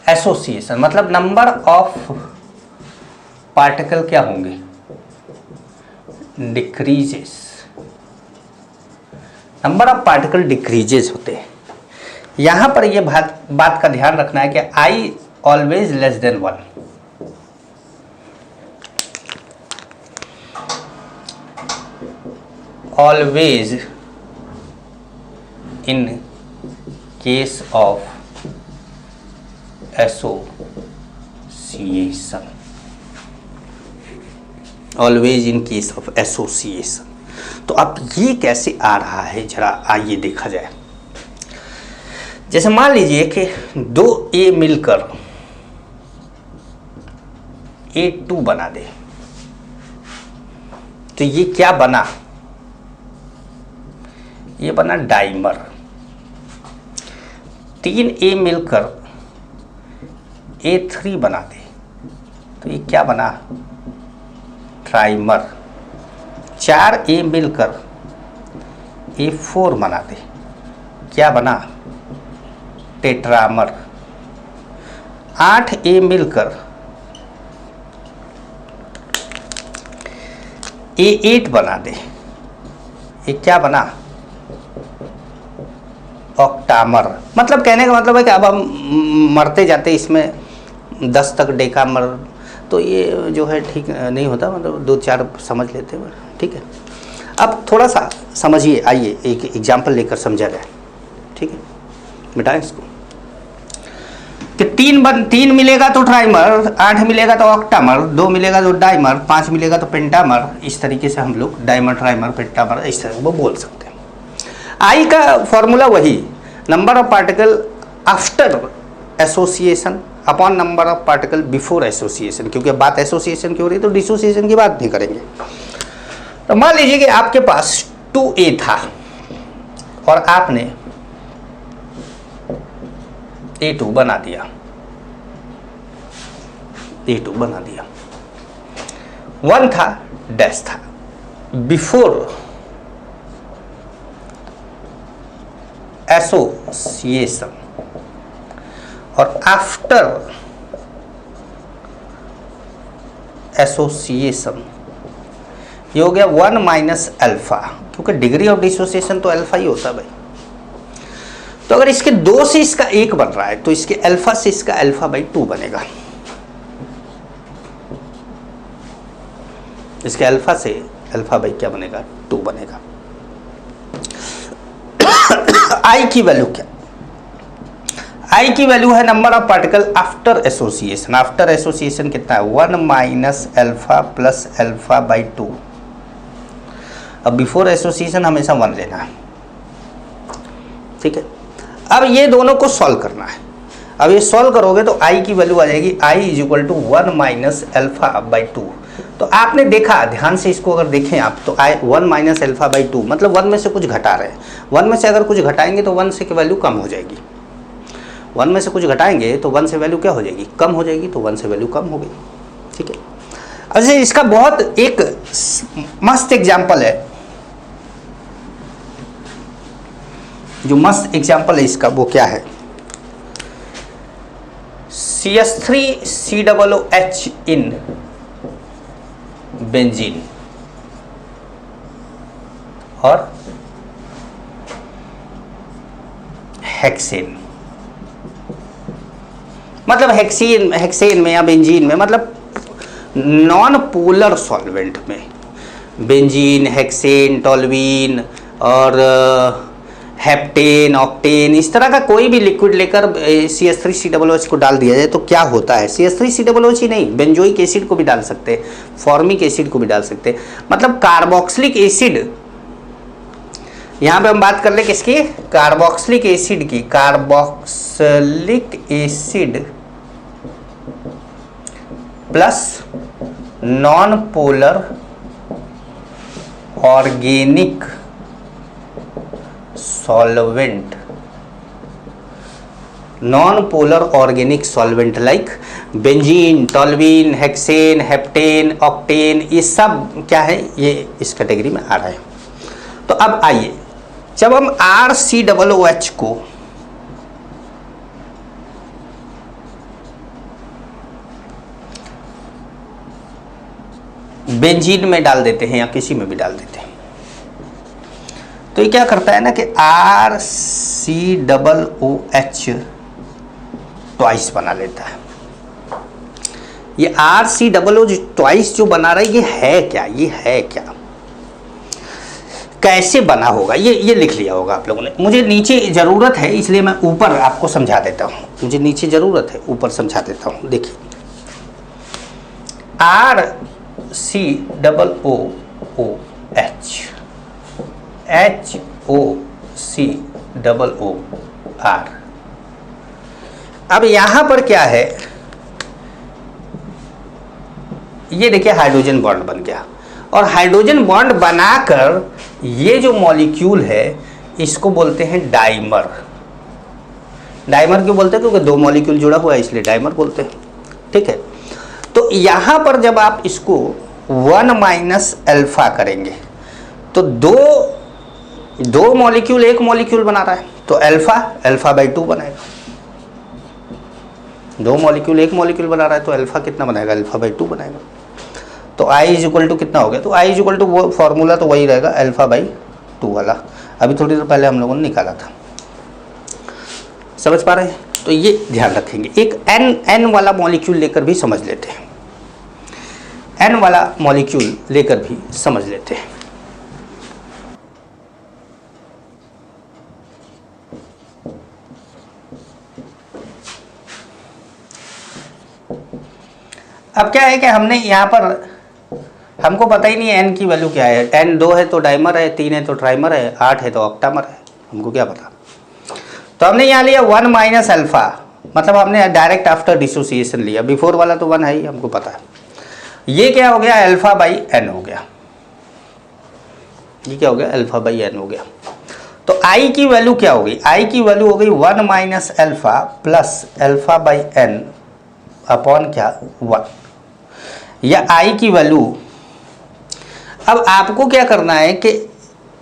Speaker 1: एसोसिएशन मतलब नंबर ऑफ पार्टिकल क्या होंगे, decreases, number of particle decreases होते हैं। यहां पर यह बात का ध्यान रखना है कि I always less than 1, always in case of association, always in case of association. तो अब ये कैसे आ रहा है, जरा आइए देखा जाए। जैसे मान लीजिए कि 2A मिलकर A2 बना दे, तो ये क्या बना, ये बना डाइमर। 3A मिलकर A3 बना दे, तो ये क्या बना, ट्राइमर। 4A मिलकर A4 बना दे, क्या बना, टेट्रामर। 8A मिलकर A8 बना दे, ये क्या बना, ऑक्टामर। मतलब कहने का मतलब है कि अब हम मरते जाते इसमें 10 तक डेकामर, तो ये जो है ठीक नहीं होता, मतलब 2-4 समझ लेते हैं, ठीक है। अब थोड़ा सा समझिए, आइए एक एग्जाम्पल लेकर समझा जाए, ठीक है। मिटाएं इसको कि 3 मिलेगा तो ट्राइमर, 8 मिलेगा तो ऑक्टामर, 2 मिलेगा तो डाइमर, 5 मिलेगा तो पेंटामर। इस तरीके से हम लोग डाइमर, ट्राइमर, पेंटामर इस तरह वो बोल सकते हैं। आई का फॉर्मूला वही, number of particle after association upon number of particle before association. क्योंकि अब बात एसोसिएशन की हो रही है तो डिसोसिएशन की बात नहीं करेंगे। तो मान लीजिए कि आपके पास 2A था और आपने A2 बना दिया, A2 बना दिया। 1 था, डैश था, बिफोर एसोसिएशन और आफ्टर एसोसिएशन ये हो गया 1 माइनस अल्फा, क्योंकि डिग्री ऑफ डिसोसिएशन तो अल्फा ही होता है भाई। तो अगर इसके 2 से इसका 1 बन रहा है तो इसके अल्फा से इसका अल्फा बाई 2 बनेगा। इसके अल्फा से अल्फा बाई क्या बनेगा, 2 बनेगा। आई की वैल्यू क्या, आई की वैल्यू है number of particle after association. After association कितना है, 1 minus alpha plus alpha by 2। अब बिफोर एसोसिएशन हमेशा 1 लेना है, ठीक है। अब ये दोनों को सॉल्व करना है। अब ये सॉल्व करोगे तो आई की वैल्यू आ जाएगी, I is equal to 1 minus alpha by 2। तो आपने देखा, ध्यान से इसको अगर देखें आप, तो आई 1 माइनस अल्फा बाई 2 मतलब 1 में से कुछ घटा रहे हैं। 1 में से अगर कुछ घटाएंगे तो 1 से की वैल्यू कम हो जाएगी। 1 में से कुछ घटाएंगे तो 1 से वैल्यू क्या हो जाएगी, कम हो जाएगी। तो 1 से वैल्यू कम हो गई, ठीक है। अब इसका बहुत एक मस्त एग्जाम्पल है, जो मस्त एग्जाम्पल है इसका वो क्या है, CH3COOH इन बेंजीन और हेक्सेन। मतलब हेक्सेन में या बेंजीन में, मतलब नॉन पोलर सॉल्वेंट में, बेंजीन, हेक्सेन, टोल्यूइन और हेप्टेन, ऑक्टेन, इस तरह का कोई भी लिक्विड लेकर CH3COOH को डाल दिया जाए तो क्या होता है, CH3COOH ही नहीं, बेंजोइक एसिड को भी डाल सकते हैं, फॉर्मिक एसिड को भी डाल सकते हैं, मतलब कार्बोक्सिलिक एसिड। यहां पे हम बात कर ले किसकी, कार्बोक्सिलिक एसिड की। Carboxylic acid plus non polar organic solvent, non polar organic solvent like benzene, toluene, hexane, heptane, octane, ये सब क्या है, ये इस कैटेगरी में आ रहा है। तो अब आइए, जब हम RCOOH को बेंजीन में डाल देते हैं या किसी में भी डाल देते हैं, तो ये क्या करता है ना कि RCOOH ट्वाइस बना लेता है। ये RCOOH ट्वाइस जो बना रहा है, ये है क्या, ये है क्या, कैसे बना होगा, ये लिख लिया होगा आप लोगों ने। मुझे नीचे ज़रूरत है इसलिए मैं ऊपर आपको समझा देता हूँ, मुझे नीचे ज़रूरत है ऊपर समझा देता हूँ। देखिए RCOOH, अब यहां पर क्या है, ये देखिए हाइड्रोजन बॉन्ड बन गया, और हाइड्रोजन बॉन्ड बनाकर ये जो मॉलिक्यूल है इसको बोलते हैं डाइमर। डाइमर क्यों बोलते हैं, क्योंकि दो मॉलिक्यूल जुड़ा हुआ है इसलिए डाइमर बोलते हैं। ठीक है, तो यहां पर जब आप इसको 1 - अल्फा करेंगे तो दो मॉलिक्यूल एक मॉलिक्यूल बना रहा है, तो अल्फा/2 बनाएगा। दो मॉलिक्यूल एक मॉलिक्यूल बना रहा है तो अल्फा कितना बनाएगा, अल्फा/2 बनाएगा। तो I = कितना हो गया, तो I = वो फॉर्मूला तो वही रहेगा, अल्फा/2 वाला, अभी थोड़ी देर पहले हम लोगों ने निकाला था। समझ पा रहे हैं, तो ये ध्यान रखेंगे। एक N वाला मॉलिक्यूल लेकर भी समझ लेते हैं, N वाला मॉलिक्यूल लेकर भी समझ लेते हैं। अब क्या है कि हमने यहाँ पर, हमको पता ही नहीं है N की वैल्यू क्या है। N 2 है तो डाइमर है, 3 है तो ट्राइमर है, 8 है तो ऑक्टामर है, हमको क्या पता। तो हमने यहाँ लिया 1 - अल्फा, मतलब हमने डायरेक्ट आफ्टर डिसोसिएशन लिया, बिफोर वाला तो 1 है ही, हमको पता है। ये क्या हो गया, अल्फा/n हो गया, ये क्या हो गया, अल्फा/n हो गया। तो I की वैल्यू क्या होगी, I की वैल्यू हो गई 1 - अल्फा प्लस अल्फा/n अपॉन क्या, 1। या I की वैल्यू, अब आपको क्या करना है कि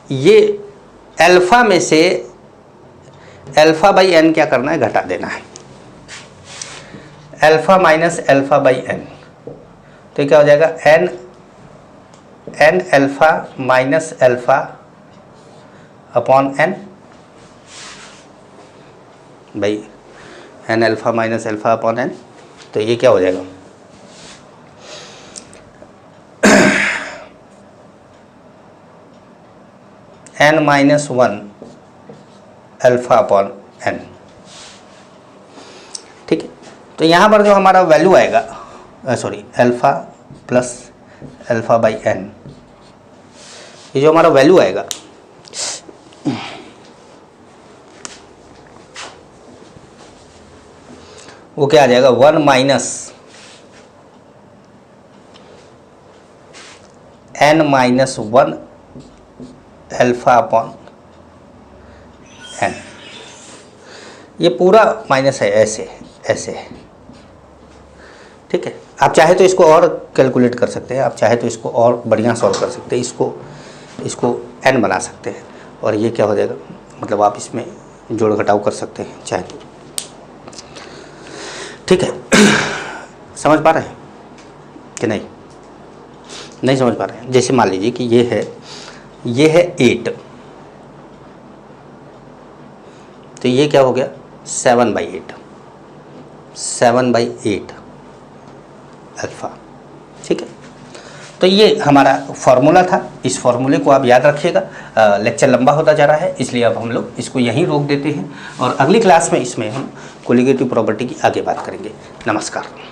Speaker 1: ये अल्फा में से अल्फा/n क्या करना है, घटा देना है, अल्फा माइनस अल्फा/n, तो क्या हो जाएगा, n alpha minus alpha upon n, भाई n alpha minus alpha upon n, तो ये क्या हो जाएगा, n-1 अल्फा अपॉन n। ठीक है, तो यहाँ पर जो हमारा वैल्यू आएगा, सॉरी अल्फा प्लस अल्फा/n, ये जो हमारा वैल्यू आएगा वो क्या आ जाएगा, 1 - n-1 अल्फा अपॉन n। ये पूरा माइनस है, ऐसे ऐसे, ठीक है। आप चाहे तो इसको और कैलकुलेट कर सकते हैं, आप चाहे तो इसको और बढ़िया सॉल्व कर सकते हैं, इसको n बना सकते हैं, और ये क्या हो जाएगा, मतलब आप इसमें जोड़ घटाव कर सकते हैं चाहे तो, ठीक है। समझ पा रहे हैं कि नहीं समझ पा रहे हैं। जैसे मान लीजिए कि ये है 8, तो ये क्या हो गया, 7/8 अल्फा, ठीक है। तो ये हमारा फॉर्मूला था, इस फॉर्मूले को आप याद रखिएगा। लेक्चर लंबा होता जा रहा है, इसलिए अब हम लोग इसको यहीं रोक देते हैं और अगली क्लास में इसमें हम कोलिगेटिव प्रॉपर्टी की आगे बात करेंगे। नमस्कार।